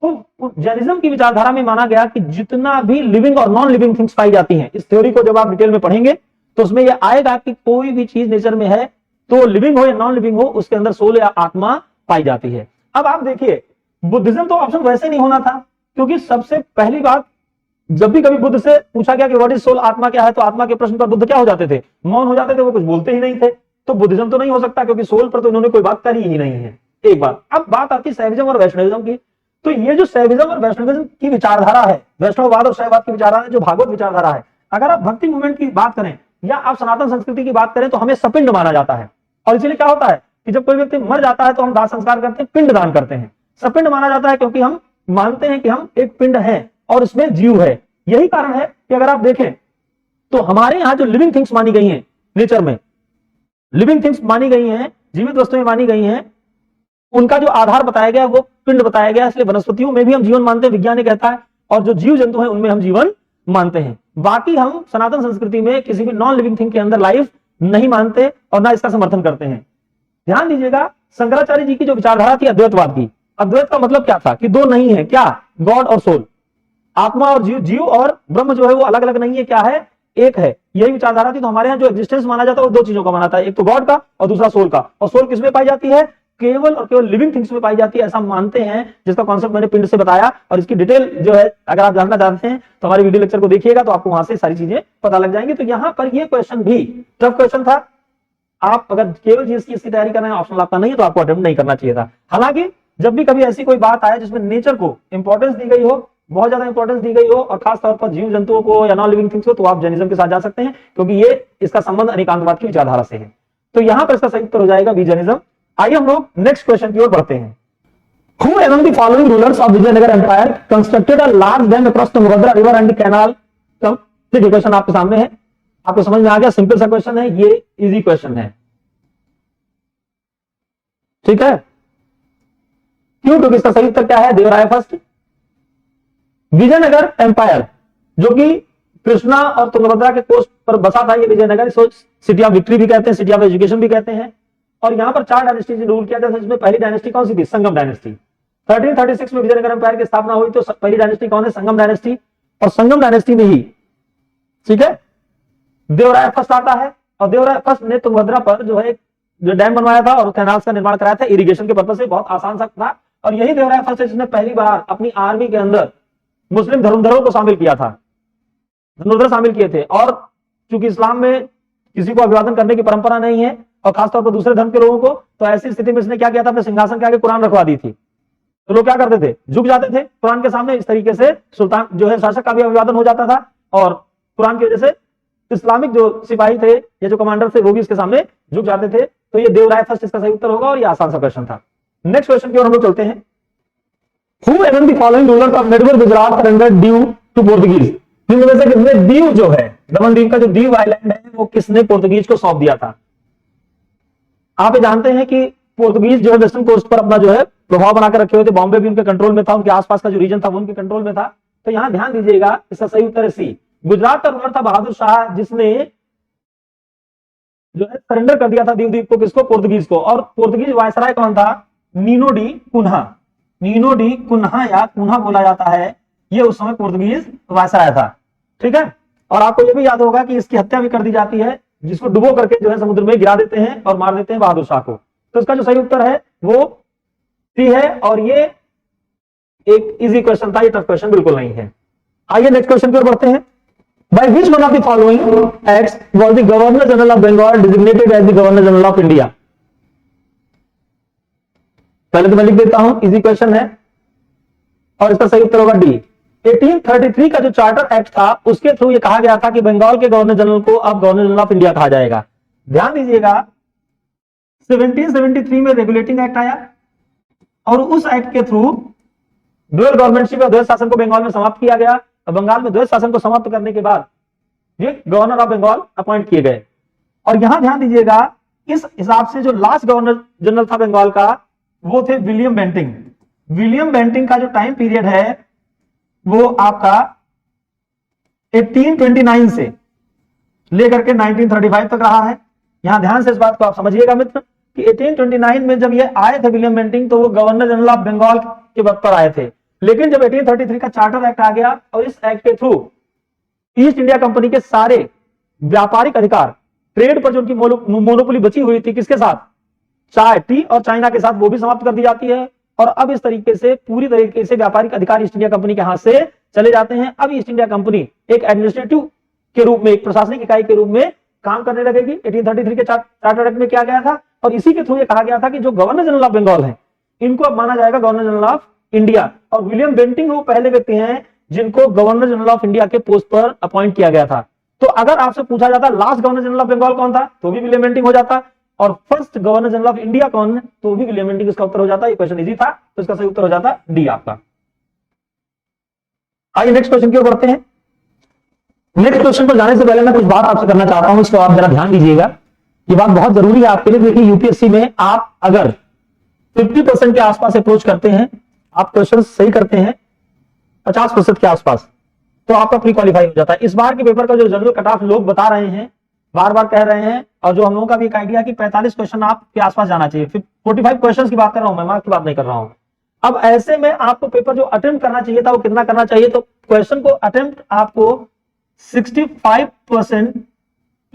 तो जैनिज्म की विचारधारा में माना गया कि जितना भी लिविंग और नॉन लिविंग थिंग्स पाई जाती हैं, इस थ्योरी को जब आप डिटेल में पढ़ेंगे तो उसमें यह आएगा कि कोई भी चीज नेचर में है तो लिविंग हो या नॉन लिविंग हो उसके अंदर सोल या आत्मा पाई जाती है। अब आप देखिए बुद्धिज्म तो ऑप्शन वैसे नहीं होना था, क्योंकि सबसे पहली बात जब भी कभी बुद्ध से पूछा गया कि व्हाट इज सोल, आत्मा क्या है, तो आत्मा के प्रश्न पर बुद्ध क्या हो जाते थे, मौन हो जाते थे, वो कुछ बोलते ही नहीं थे। तो बुद्धिज्म तो नहीं हो सकता क्योंकि सोल पर तो इन्होंने कोई बात करी ही नहीं है। एक बात। अब बात आती है सैविज्म और वैष्णविज्म की। तो ये जो सैविज्म और वैष्णविज्म की विचारधारा है, वैष्णववाद और शैववाद की विचारधारा है, जो भागवत विचारधारा है, अगर आप भक्ति मूवमेंट की बात करें या आप सनातन संस्कृति की बात करें तो हमें सपिंड माना जाता है। और इसीलिए क्या होता है कि जब कोई व्यक्ति मर जाता है तो हम दाह संस्कार करते हैं, पिंड दान करते हैं। सपिंड माना जाता है क्योंकि हम मानते हैं कि हम एक पिंड हैं और इसमें जीव है। यही कारण है कि अगर आप देखें तो हमारे यहां जो लिविंग थिंग्स मानी गई हैं, नेचर में लिविंग थिंग्स मानी गई हैं, जीवित वस्तुएं मानी गई हैं, उनका जो आधार बताया गया वो पिंड बताया गया। इसलिए वनस्पतियों में भी हम जीवन मानते हैं, विज्ञान ने कहता है, और जो जीव जंतु हैं उनमें हम जीवन मानते हैं। बाकी हम सनातन संस्कृति में किसी भी नॉन लिविंग थिंग के अंदर लाइफ नहीं मानते और ना इसका समर्थन करते हैं। ध्यान दीजिएगा, शंकराचार्य जी की जो विचारधारा थी अद्वैतवाद की, अद्वैत का मतलब क्या था कि दो नहीं है, क्या, गॉड और सोल, आत्मा और जीव, जीव और ब्रह्म जो है वो अलग अलग नहीं है, क्या है, एक है। यही विचारधारा थी। तो हमारे यहाँ जो एग्जिस्टेंस माना जाता है वो दो चीजों का माना था, एक तो गॉड का और दूसरा सोल का। और सोल किसमें पाई जाती है, केवल और केवल लिविंग थिंग्स में पाई जाती है, ऐसा मानते हैं, जिसका कॉन्सेप्ट मैंने पिंड से बताया। और इसकी डिटेल जो है अगर आप जानना चाहते हैं तो हमारे वीडियो लेक्चर को देखिएगा तो आपको वहां से सारी चीजें पता लग जाएंगी। तो यहाँ पर ये क्वेश्चन भी टफ क्वेश्चन था। आप अगर केवल जीएस की तैयारी कर रहे हैं, ऑप्शनल आपका नहीं है, तो आपको अटेम्प्ट नहीं करना चाहिए था। हालांकि जब भी कभी ऐसी कोई बात आए जिसमें नेचर को इंपॉर्टेंस दी गई हो, बहुत ज्यादा इंपॉर्टेंस दी गई हो, और खास तौर पर जीव जंतुओं को या नॉन लिविंग थिंग्स को, तो आप जैनिज्म के साथ जा सकते हैं, क्योंकि ये इसका संबंध अनेकांतवाद की विचारधारा से है। तो यहां पर इसका सही उत्तर हो जाएगा बी, जैनिज्म। आइए हम लोग नेक्स्ट क्वेश्चन की ओर बढ़ते हैं। Who among the following rulers of Vijayanagar Empire constructed a large dam across Tungabhadra river and the canal? देखिए क्वेश्चन आपके सामने है, आपको समझ में आ गया, सिंपल सा क्वेश्चन है, ये इजी क्वेश्चन है। ठीक है, क्यों? क्योंकि इसका सही उत्तर क्या है, देवराय फर्स्ट। विजयनगर एम्पायर जो कि कृष्णा और तुंगभद्रा के कोस्ट पर बसा था, ये विजयनगर, इसको सिटी ऑफ विक्ट्री भी कहते हैं, सिटी ऑफ एजुकेशन भी कहते हैं। और यहां पर 4 डायनेस्टी ने रूल किया था, जिसमें पहली डायनेस्टी कौन सी थी, संगम डायनेस्टी। 1336 में विजयनगर एम्पायर की स्थापना हुई, तो पहली डायनेस्टी कौन है, संगम डायनेस्टी। और संगम डायनेस्टी में ही, ठीक है, देवराय फर्स्ट आता है। और देवराय फर्स्ट ने तुंगभद्रा पर जो है जो डैम बनवाया था और कैनाल्स का निर्माण कराया था इरिगेशन के पर्पज से, बहुत आसान सा था। और यही देवराय फर्स्ट है जिसने पहली बार अपनी आर्मी के अंदर मुस्लिम धर्मधरों को शामिल किया था, धनुर्धर शामिल किए थे। और चूंकि इस्लाम में किसी को अभिवादन करने की परंपरा नहीं है, और खासतौर पर दूसरे धर्म के लोगों को, तो ऐसी स्थिति में इसने क्या किया था, अपने सिंहासन के आगे कुरान रखवा दी थी। तो लोग क्या करते थे, झुक जाते थे कुरान के सामने। इस तरीके से सुल्तान जो है शासक का भी अभिवादन हो जाता था, और कुरान की वजह से इस्लामिक जो सिपाही थे या जो कमांडर थे वो भी इसके सामने झुक जाते थे। तो ये देवराय फर्स्ट इसका सही उत्तर होगा, और ये आसान सा क्वेश्चन था। नेक्स्ट क्वेश्चन की ओर हम लोग चलते हैं। Who among the following rulers of medieval Gujarat surrendered Diu to Portuguese? इनमें से किसने दीव जो है, दमन दीव का जो दीव आइलैंड है, वो किसने पोर्तुगीज को सौंप दिया था? आप ये जानते हैं कि पोर्तुगीज जो है वेस्टर्न कोस्ट पर अपना जो है प्रभाव बनाकर रखे हुए थे, बॉम्बे भी उनके कंट्रोल में था, उनके आसपास का जो रीजन था वो उनके कंट्रोल में था। तो यहां ध्यान दीजिएगा, इसका सही उत्तर है सी। गुजरात का रूलर था बहादुर शाह, जिसने जो है सरेंडर कर दिया था दीव द्वीप को, किसको, पोर्तुगीज को। और पोर्तुगीज वायसराय कौन था, Nuno da Cunha. Nuno da Cunha या कुन्हा बोला जाता है, ये उस समय पोर्तुगीज वायसराय था। ठीक है, और आपको ये भी याद होगा कि इसकी हत्या भी कर दी जाती है, जिसको डुबो करके जो है समुद्र में गिरा देते हैं और मार देते हैं बहादुर शाह को। तो इसका जो सही उत्तर है वो सी है, और ये एक इजी क्वेश्चन था, ये टफ क्वेश्चन बिल्कुल नहीं है। आइए नेक्स्ट क्वेश्चन की ओर बढ़ते हैं। By which one of the following acts was the Governor General of Bengal designated as the Governor General of India? पहले तो मैं लिख देता हूं, इजी क्वेश्चन है, और इसका सही उत्तर होगा डी। 1833 का जो चार्टर एक्ट था, उसके थ्रू ये कहा गया था कि बंगाल के गवर्नर जनरल को अब गवर्नर जनरल ऑफ इंडिया कहा जाएगा। ध्यान दीजिएगा, 1773 में रेगुलेटिंग एक्ट आया, और उस एक्ट के थ्रू ड्यूअल गवर्नमेंटशिप या द्वैध शासन को बंगाल में समाप्त किया गया। बंगाल में द्वैध शासन को समाप्त करने के बाद ये गवर्नर ऑफ बंगाल अपॉइंट किए गए। और यहां ध्यान दीजिएगा, इस हिसाब से जो लास्ट गवर्नर जनरल था बंगाल का, वो थे विलियम बेंटिंग। विलियम बेंटिंग का जो टाइम पीरियड है वो आपका 1829 से लेकर के 1935 तक रहा है। यहां ध्यान से इस बात को आप समझिएगा मित्र, कि 1829 में जब ये आए थे विलियम बेंटिंग, तो वो गवर्नर जनरल ऑफ बंगाल के पद पर आए थे। लेकिन जब 1833 का चार्टर एक्ट आ गया, और इस एक्ट के थ्रू ईस्ट इंडिया कंपनी के सारे व्यापारिक अधिकार, ट्रेड पर जो उनकी मोनोपोली बची हुई थी, किसके साथ, चाय, टी और चाइना के साथ, वो भी समाप्त कर दी जाती है। और अब इस तरीके से पूरी तरीके से व्यापारिक अधिकार ईस्ट इंडिया कंपनी के हाथ से चले जाते हैं। अब ईस्ट इंडिया कंपनी एक एडमिनिस्ट्रेटिव के रूप में, एक प्रशासनिक इकाई के रूप में काम करने लगेगी। 1833 के चार्टर एक्ट में किया गया था, और इसी के थ्रू ये कहा गया था कि जो गवर्नर जनरल ऑफ बंगाल है, इनको अब माना जाएगा गवर्नर जनरल ऑफ इंडिया। और विलियम बेंटिंग वो पहले व्यक्ति हैं जिनको गवर्नर जनरल ऑफ इंडिया के पोस्ट पर अपॉइंट किया गया था। तो अगर आपसे पूछा जाता last governor general of Bengal कौन था, तो भी विलियम बेंटिंग हो जाता, और first governor general of India कौन है, तो भी विलियम बेंटिंग इसका उत्तर हो जाता। ये क्वेश्चन इजी था, तो इसका सही उत्तर हो जाता डी आपका। आइए नेक्स्ट क्वेश्चन की ओर बढ़ते हैं। नेक्स्ट क्वेश्चन पर जाने से पहले मैं कुछ बात आपसे करना चाहता हूं, इसको आप जरा ध्यान दीजिएगा, ये बात बहुत जरूरी है आपके लिए। देखिए, यूपीएससी में आप अगर 50% के आसपास अप्रोच करते हैं, आप क्वेश्चन सही करते हैं 50% के आसपास, तो आपका प्री क्वालिफाई हो जाता है। इस बार के पेपर का जो जनरल कट ऑफ लोग बता रहे हैं, बार बार कह रहे हैं, और जो हम लोगों का भी एक आइडिया कि 45 क्वेश्चन आपके आसपास जाना चाहिए। फिर 45 क्वेश्चन की बात कर रहा हूं मैं, मार्क्स की बात नहीं कर रहा हूं। अब ऐसे में आपको पेपर जो अटेम्प्ट करना चाहिए था, वो कितना करना चाहिए, तो क्वेश्चन को अटेम्प्ट आपको 65%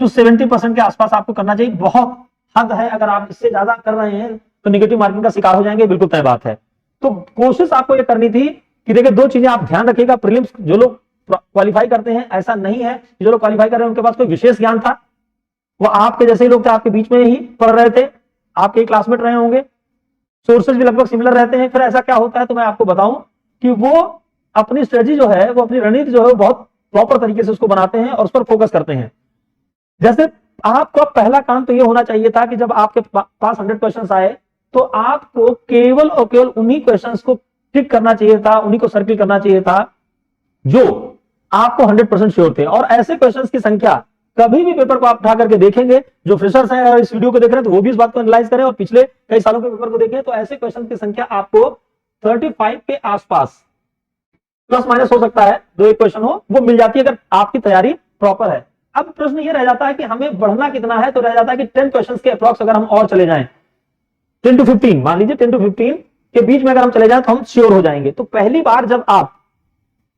टू 70% के आसपास आपको करना चाहिए। बहुत हद है, अगर आप इससे ज्यादा कर रहे हैं तो निगेटिव मार्किंग का शिकार हो जाएंगे, बिल्कुल तय बात है। तो कोशिश आपको ये करनी थी कि देखिए, दो चीजें आप ध्यान रखिएगा। प्रीलिम्स जो लोग क्वालिफाई करते हैं, ऐसा नहीं है कि जो लोग क्वालिफाई कर रहे हैं उनके पास कोई विशेष ज्ञान था, वो आपके जैसे ही लोग थे, आपके बीच में ही पढ़ रहे थे, आपके क्लासमेट रहे होंगे, सोर्सेज भी लगभग सिमिलर रहते हैं। फिर ऐसा क्या होता है, तो मैं आपको बताऊं कि वो अपनी स्ट्रेटजी जो है, वो अपनी रणनीति जो है, वो बहुत प्रॉपर तरीके से उसको बनाते हैं और उस पर फोकस करते हैं। जैसे आपका पहला काम तो ये होना चाहिए था कि जब आपके पास 100 क्वेश्चंस आए, तो आपको केवल और केवल उन्हीं क्वेश्चंस को टिक करना चाहिए था, उन्हीं को सर्किल करना चाहिए था जो आपको 100% श्योर थे। और ऐसे क्वेश्चंस की संख्या, कभी भी पेपर को आप उठा करके देखेंगे, जो फ्रेशर्स हैं और इस वीडियो को देख रहे हैं, तो वो भी इस बात को एनालाइज करें, और पिछले कई सालों के पेपर को देखें, तो ऐसे क्वेश्चन की संख्या आपको 35 के आसपास, प्लस माइनस हो सकता है, दो एक क्वेश्चन हो, वो मिल जाती है अगर आपकी तैयारी प्रॉपर है। अब प्रश्न ये रह जाता है कि हमें बढ़ना कितना है, तो रह जाता है कि 10 क्वेश्चंस के अप्रॉक्स अगर हम और चले जाएं, 10 to 15, मान लीजिए 10 to 15 के बीच में अगर हम चले जाएं, तो हम श्योर हो जाएंगे। तो पहली बार जब आप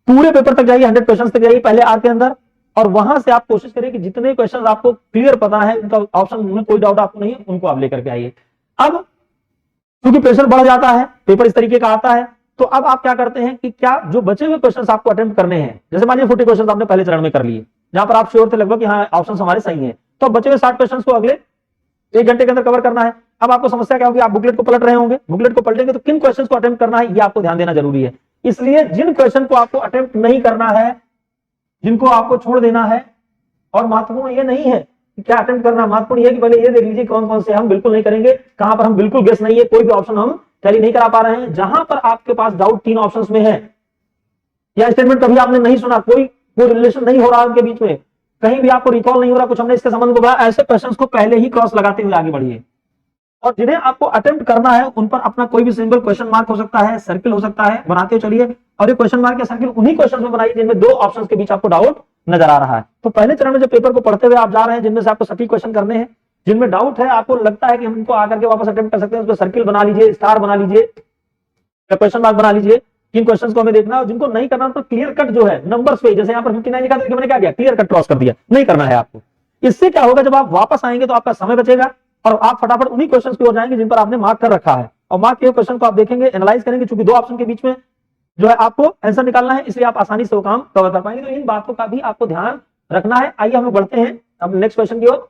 पूरे पेपर तक जाइए, 100 क्वेश्चंस तक जाइए पहले आर के अंदर, और वहां से आप कोशिश करिए कि जितने क्वेश्चंस आपको क्लियर पता है, उनका ऑप्शन में कोई डाउट आपको नहीं है, उनको आप लेकर के आइए। अब क्योंकि प्रेशर बढ़ जाता है, पेपर इस तरीके का आता है, तो अब आप क्या करते हैं कि क्या जो बचे हुए क्वेश्चंस आपको अटेम्प्ट करने हैं, जैसे मान लीजिए 40 क्वेश्चंस आपने पहले चरण में कर लिए, जहां पर आप श्योर थे लगभग कि हाँ ऑप्शंस हमारे सही हैं, तो बचे हुए 60 क्वेश्चंस को अगले 1 घंटे के अंदर कवर करना है। अब आपको समस्या क्या होगी, आप बुकलेट को पलट रहे होंगे, बुकलेट को पलटेंगे तो किन क्वेश्चंस को अटेम्प्ट करना है, ये आपको ध्यान देना जरूरी है। इसलिए जिन क्वेश्चन को आपको अटेम्प्ट नहीं करना है, जिनको आपको छोड़ देना है, और महत्वपूर्ण ये नहीं है कि क्या अटेम्प्ट करना, महत्वपूर्ण ये कि पहले ये देख लीजिए कौन कौन से हम बिल्कुल नहीं करेंगे, कहां पर हम बिल्कुल गेस नहीं है, कोई भी ऑप्शन हम टैली नहीं करा पा रहे हैं। जहां पर आपके पास डाउट 3 ऑप्शंस में है, या स्टेटमेंट कभी आपने नहीं सुना, कोई रिलेशन नहीं हो रहा उनके बीच में, कहीं भी आपको रिकॉल नहीं हो रहा, कुछ हमने इसके संबंध में बताया, ऐसे क्वेश्चंस को पहले ही क्रॉस लगाते हुए आगे बढ़िए। और जिन्हें आपको अटेम्प्ट करना है उन पर अपना कोई भी सिंबल, क्वेश्चन मार्क हो सकता है, सर्किल हो सकता है, बनाते हो चलिए। और ये क्वेश्चन मार्क या सर्किल उन्हीं क्वेश्चन में बनाइए जिनमें दो ऑप्शंस के बीच आपको डाउट नजर आ रहा है। तो पहले चरण में जो पेपर को पढ़ते हुए आप जा रहे हैं, जिनमें से आपको सटीक क्वेश्चन करने हैं, जिनमें डाउट है, आपको लगता है कि हम इनको आकर के वापस अटेम्प्ट कर सकते हैं, उसमें सर्किल बना लीजिए, स्टार बना लीजिए, क्वेश्चन मार्क बना लीजिए। किन क्वेश्चंस को हमें देखना है, और जिनको नहीं करना तो क्लियर कट जो है नंबर्स पे, जैसे यहाँ पर 59 लिखा था, मैंने क्या किया, क्लियर कट क्रॉस कर दिया, नहीं करना है आपको। इससे क्या होगा, जब आप वापस आएंगे तो आपका समय बचेगा और आप फटाफट उन्हीं क्वेश्चंस की ओर जाएंगे जिन पर आपने मार्क कर रखा है। और मार्क किए क्वेश्चन को आप देखेंगे, एनालाइज करेंगे, चूंकि दो ऑप्शन के बीच में जो है आपको आंसर निकालना है, इसलिए आप आसानी से वो काम कवर कर पाएंगे। तो इन बातों का भी आपको ध्यान रखना है। आइए हम लोग बढ़ते हैं अब नेक्स्ट क्वेश्चन की ओर।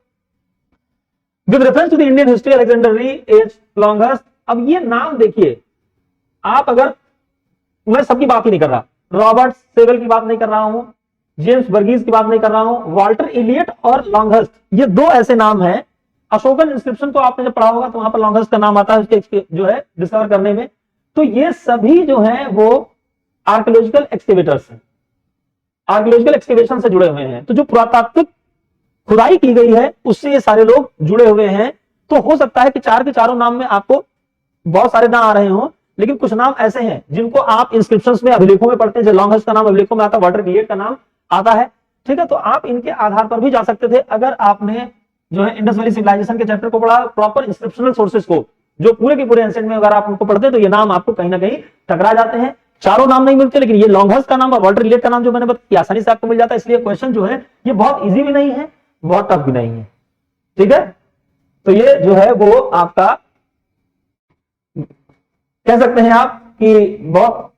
With reference to the Indian history Alexandria as longest. अब ये नाम देखिए, आप अगर, मैं सबकी बात ही नहीं कर रहा, रॉबर्ट सेवल की बात नहीं कर रहा हूं, जेम्स बर्गीज की बात नहीं कर रहा हूं, वाल्टर इलियट और लॉन्गहर्स्ट, ये दो ऐसे नाम हैं। अशोकन इंस्क्रिप्शन को आपने जब पढ़ा होगा तो वहां पर लॉन्गहर्स्ट का नाम आता है उसके जो है डिस्कवर करने में। तो ये सभी जो है वो आर्कियोलॉजिकल एक्सकेवेटर्स हैं, आर्कियोलॉजिकल एक्सकेवेशन से जुड़े हुए हैं। तो जो पुरातात्विक खुदाई की गई है उससे ये सारे लोग जुड़े हुए हैं। तो हो सकता है कि चार के चारों नाम में आपको बहुत सारे ना आ रहे हों, लेकिन कुछ नाम ऐसे हैं जिनको आप इंस्क्रिप्शंस में, अभिलेखों में पढ़ते हैं। जैसे लॉन्गहर्स्ट का नाम अभिलेखों में आता है, वाल्टर इलियट का नाम आता है, ठीक है। तो आप इनके आधार पर भी जा सकते थे अगर आपने जो है इंडस वैली सिविलाइजेशन के चैप्टर को पढ़ा, प्रॉपर इंस्क्रिप्शनल सोर्सेज को, जो पूरे के पूरे एंशिएंट में अगर आप उनको पढ़ते हैं तो ये नाम आपको कहीं ना कहीं टकरा जाते हैं। चारों नाम नहीं मिलते, लेकिन ये लॉन्गहर्स्ट का नाम और वाल्टर इलियट का नाम जो मैंने बताया आसानी से आपको मिल जाता है। इसलिए क्वेश्चन जो है ये बहुत इजी भी नहीं है, बहुत टफ भी नहीं है, ठीक है। तो ये जो है वो आपका कह सकते हैं आप कि बहुत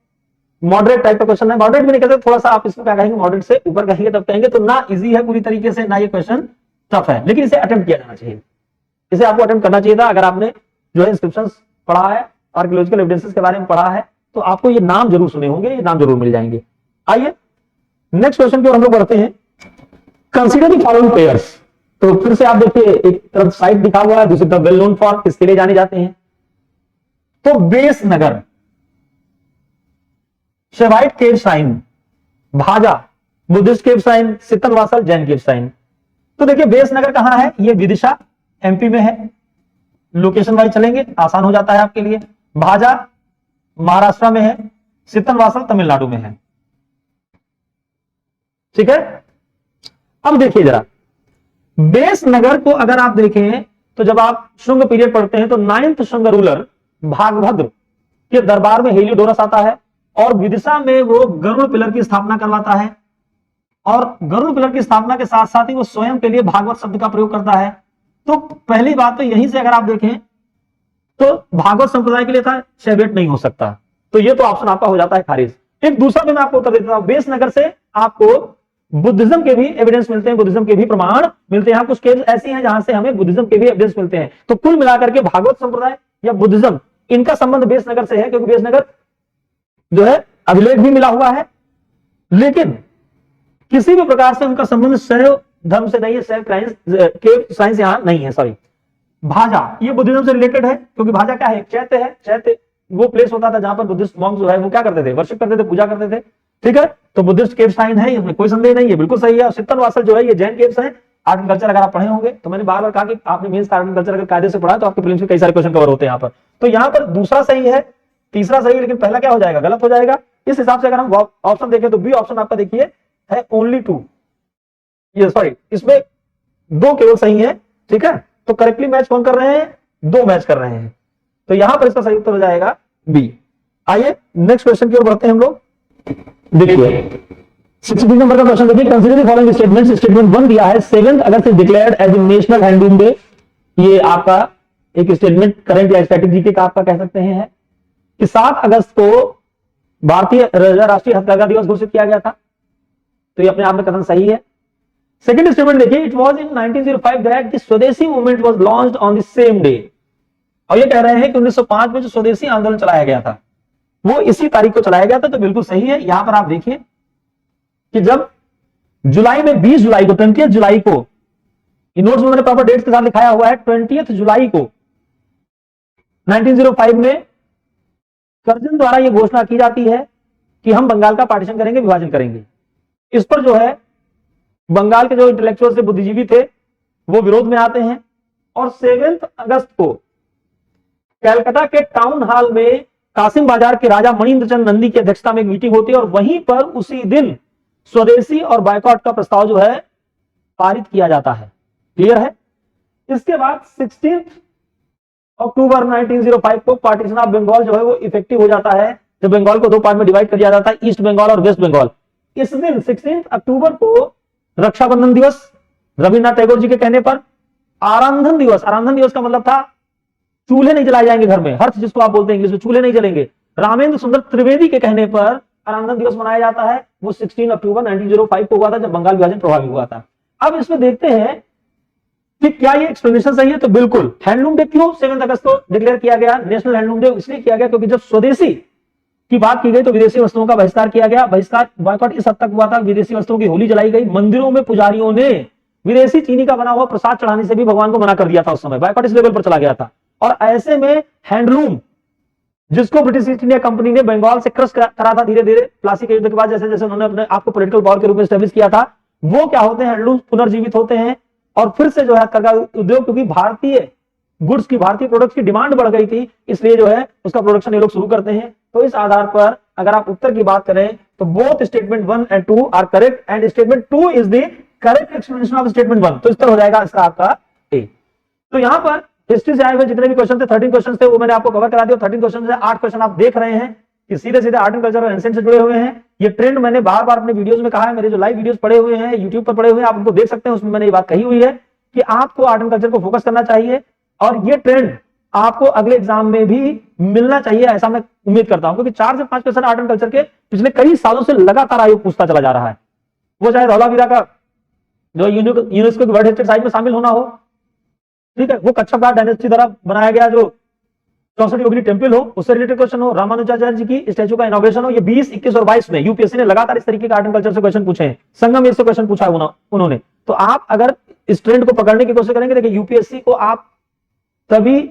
मॉडरेट टाइप का क्वेश्चन है। मॉडरेट भी नहीं कहते, थोड़ा सा आप इसको क्या कहेंगे, मॉडरेट से ऊपर कहेंगे तब कहेंगे। तो ना इजी है पूरी तरीके से, ना ये क्वेश्चन टफ है, लेकिन इसे अटेम्प्ट किया जाना चाहिए, इसे आपको अटेम्प्ट करना चाहिए था। अगर आपने जो है इंस्क्रिप्शंस पढ़ा है, आर्कियोलॉजिकल एविडेंसेस के बारे में पढ़ा है, तो आपको ये नाम जरूर सुने होंगे, ये नाम जरूर मिल जाएंगे। आइए नेक्स्ट क्वेश्चन की ओर हम लोग बढ़ते हैं। Consider the following pairs. तो फिर से आप देखिए, एक तरफ साइट दिखा हुआ है, दूसरी तरफ वेल नोन फॉर, किसके लिए जाने जाते हैं। तो बेस नगर, शेवाइट केव साइन, भाजा बुद्धिस्ट केव साइन, सितनवासल जैन केव साइन। तो देखिए बेस नगर कहां है, ये विदिशा एमपी में है, लोकेशन वाइज चलेंगे आसान हो जाता है आपके लिए। भाजा महाराष्ट्र में है, सितनवासल तमिलनाडु में है, ठीक है। अब देखिए जरा, बेस नगर को अगर आप देखें तो जब आप शुंग पीरियड पढ़ते हैं तो 9th शुंग रूलर भागभद्र के दरबार में हेलियोडोरस आता है और विदिशा में वो गरुड़ पिलर की स्थापना करवाता है। और गरुड़ पिलर की स्थापना के साथ साथ ही वो स्वयं के लिए भागवत शब्द का प्रयोग करता है। तो पहली बात तो यहीं से अगर आप देखें तो भागवत संप्रदाय के लिए था, शैवेट नहीं हो सकता, तो ये तो ऑप्शन आपका हो जाता है खारिज। एक दूसरा भी मैं आपको उत्तर देता हूं, बेस नगर से आपको बुद्धिज्म के भी एविडेंस मिलते हैं, बुद्धिज्म के भी प्रमाण मिलते हैं। कुछ केस ऐसी हैं जहां से हमें बुद्धिज्म के भी एविडेंस मिलते हैं। तो कुल मिलाकर के भागवत संप्रदाय या बुद्धिज्म, इनका संबंध बेस नगर से है, क्योंकि बेस नगर जो है अभिलेख भी मिला हुआ है, लेकिन किसी भी प्रकार से उनका संबंध शैव धर्म से नहीं है, शैव के साइंस यहां नहीं है। सॉरी, भाजा ये बुद्धिज्म से रिलेटेड है, क्योंकि भाजा क्या है, चैत्य है। चैत्य वो प्लेस होता था जहां पर बुद्धिस्ट मॉन्क जो है वो क्या करते थे, वर्शिप करते थे, पूजा करते थे, ठीक है। तो बुद्धिस्ट केव साइन है, इसमें कोई संदेह नहीं है, बिल्कुल सही है। और सितनवासल जो है ये जैन केव्स है। आर्ट एंड कल्चर अगर आप पढ़े होंगे तो मैंने बार बार कहा कि आपने मेंस आर्ट एंड कल्चर अगर कायदे से पढ़ा तो आपके प्रीलिम्स में कई सारे क्वेश्चन कवर होते हैं यहाँ पर। तो यहाँ पर दूसरा सही है, तीसरा सही है, लेकिन पहला क्या हो जाएगा, गलत हो जाएगा। इस हिसाब से अगर हम ऑप्शन देखें तो बी ऑप्शन आपका देखिए है ओनली 2, ये सॉरी इसमें 2 केवल सही है, ठीक है। तो करेक्टली मैच कौन कर रहे हैं, 2 मैच कर रहे हैं। तो यहां पर इसका सही उत्तर हो जाएगा बी। आइए नेक्स्ट क्वेश्चन की ओर बढ़ते हैं हम लोग। देखिए 60 नंबर का क्वेश्चन देखिए, consider the following statements. Statement 1 दिया है 7 August is declared as national handloom day. ये आपका एक स्टेटमेंट करंट या स्टैटिक जीके का आपका कह सकते हैं है कि 7 अगस्त को भारतीय राष्ट्रीय हथकरघा दिवस घोषित किया गया था। तो ये अपने आप में कथन सही है। सेकंड स्टेटमेंट देखिए, it was in 1905 that the Swadeshi movement was launched on the same day. और ये कह रहे हैं कि 1905 में जो स्वदेशी आंदोलन चलाया गया था वो इसी तारीख को चलाया गया था। तो बिल्कुल सही है। यहां पर आप देखिए कि जब जुलाई में 20 जुलाई को, 20 जुलाई को, नोट्स में मैंने प्रॉपर डेट्स के साथ लिखाया हुआ है, 20 जुलाई को 1905 में कर्जन द्वारा यह घोषणा की जाती है कि हम बंगाल का पार्टीशन करेंगे, विभाजन करेंगे। इस पर जो है बंगाल के जो इंटेलेक्चुअल से बुद्धिजीवी थे वो विरोध में आते हैं और 7 अगस्त को कैलकाटा के टाउन हॉल में कासिम बाजार के राजा मणिंद्र चंद नंदी की अध्यक्षता में एक मीटिंग होती है और वहीं पर उसी दिन स्वदेशी और बायकॉट का प्रस्ताव जो है पारित किया जाता है। क्लियर है? इसके बाद 16 अक्टूबर 1905 को पार्टीशन ऑफ बंगाल जो है वो इफेक्टिव हो जाता है, जब बंगाल को दो पार्ट में डिवाइड कर दिया जाता है, ईस्ट बंगाल और वेस्ट बंगाल। इस दिन 16 अक्टूबर को रक्षाबंधन दिवस, रविन्द्रनाथ टैगोर जी के कहने पर आराधन दिवस, आराधन दिवस का मतलब था चूल्हे नहीं जलाए जाएंगे घर में, हर्ष जिसको आप बोलते हैं इंग्लिश में, चूल्हे नहीं जलेंगे। रामेंद्र सुंदर त्रिवेदी के कहने पर आराधन दिवस मनाया जाता है, वो 16 अक्टूबर 1905 को हुआ था, जब बंगाल विभाजन प्रभावी हुआ था। अब इसमें देखते हैं कि क्या ये एक्सप्लेनेशन सही है, तो बिल्कुल। हैंडलूम डे क्यों 7 अगस्त को डिक्लेयर किया गया नेशनल हैंडलूम डे? इसलिए किया गया क्योंकि जब स्वदेशी की बात की गई तो विदेशी वस्तुओं का बहिष्कार किया गया। बहिष्कार बॉयकॉट इस हद तक हुआ था, विदेशी वस्तुओं की होली जलाई गई, मंदिरों में पुजारियों ने विदेशी चीनी का बना हुआ प्रसाद चढ़ाने से भी भगवान को मना कर दिया था। उस समय बॉयकॉट इस लेवल पर चला गया था। और ऐसे में हैंडलूम, जिसको ब्रिटिश ईस्ट इंडिया कंपनी ने बंगाल से क्रश करा था धीरे धीरे प्लासी के युद्ध के बाद, जैसे जैसे उन्होंने अपने आपको पॉलिटिकल पावर के रूप में एस्टेब्लिश किया था, वो क्या होते हैं, हैंडलूम पुनर्जीवित होते हैं और फिर से जो है हथकरघा उद्योग, क्योंकि भारतीय गुड्स की, भारतीय प्रोडक्ट्स की डिमांड बढ़ गई थी, इसलिए जो है उसका प्रोडक्शन ये लोग शुरू करते हैं। तो इस आधार पर अगर आप उत्तर की बात करें तो both statement 1 and 2 are correct and statement 2 is the correct explanation of statement 1। तो उत्तर हो जाएगा इसका आपका ए। तो यहां पर हिस्ट्री से आए हुए जितने भी क्वेश्चन थे, 13 क्वेश्चन थे, वो मैंने आपको कवर करा दिया। 13 क्वेश्चन से 8 क्वेश्चन आप देख रहे हैं कि सीधे सीधे आर्ट एंड कल्चर और एंशिएंट से जुड़े हुए हैं। ये ट्रेंड मैंने बार बार अपने वीडियोस में कहा है, मेरे जो लाइव वीडियोस पड़े हुए हैं यूट्यूब पर पड़े हुए हैं, आप उनको देख सकते हैं, उसमें मैंने ये बात कही हुई है कि आपको आर्ट एंड कल्चर को फोकस करना चाहिए और ये ट्रेंड आपको अगले एग्जाम में भी मिलना चाहिए, ऐसा मैं उम्मीद करता हूं, क्योंकि 4 से 5 क्वेश्चन आर्ट एंड कल्चर के पिछले कई सालों से लगातार आयोग पूछता चला जा रहा है। वो चाहे धौलावीरा का जो यूनेस्को के वर्ल्ड हेरिटेज साइट में शामिल होना हो, ठीक है, वो कच्छप घाट डायनेस्टी द्वारा बनाया गया जो 64 योगिनी टेंपल हो, उससे रिलेटेड क्वेश्चन हो, रामानुजाचार्य जी की स्टैचू का इनॉग्रेशन हो, ये 20, 21 और 22 में यूपीएससी ने लगातार इस तरीके के आर्ट एंड कल्चर से क्वेश्चन पूछे हैं। संगम से क्वेश्चन पूछा है उन्होंने। तो आप अगर इस ट्रेंड को पकड़ने की कोशिश करेंगे, देखिए यूपीएससी को आप तभी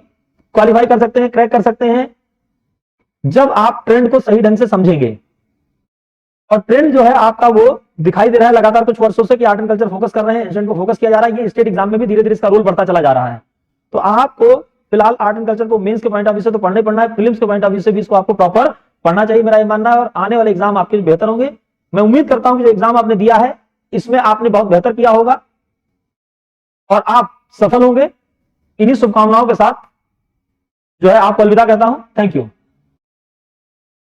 क्वालिफाई कर सकते हैं, क्रैक कर सकते हैं, जब आप ट्रेंड को सही ढंग से समझेंगे। और ट्रेंड जो है आपका वो दिखाई दे रहा है लगातार कुछ वर्षों से कि आर्ट एंड कल्चर फोकस कर रहे हैं, एंशिएंट को फोकस किया जा रहा है। ये स्टेट एग्जाम में भी धीरे धीरे इसका रोल बढ़ता चला जा रहा है। तो आपको फिलहाल आर्ट एंड कल्चर को मेंस के पॉइंट ऑफ व्यू से तो पढ़ना है, फिल्म्स के पॉइंट ऑफ व्यू से भी इसको आपको प्रॉपर पढ़ना चाहिए, मेरा ये मानना है। और आने वाले एग्जाम आपके बेहतर होंगे। मैं उम्मीद करता हूं कि जो एग्जाम आपने दिया है इसमें आपने बहुत बेहतर किया होगा और आप सफल होंगे। इन्हीं शुभकामनाओं के साथ जो है आपको अलविदा कहता हूं। Thank you.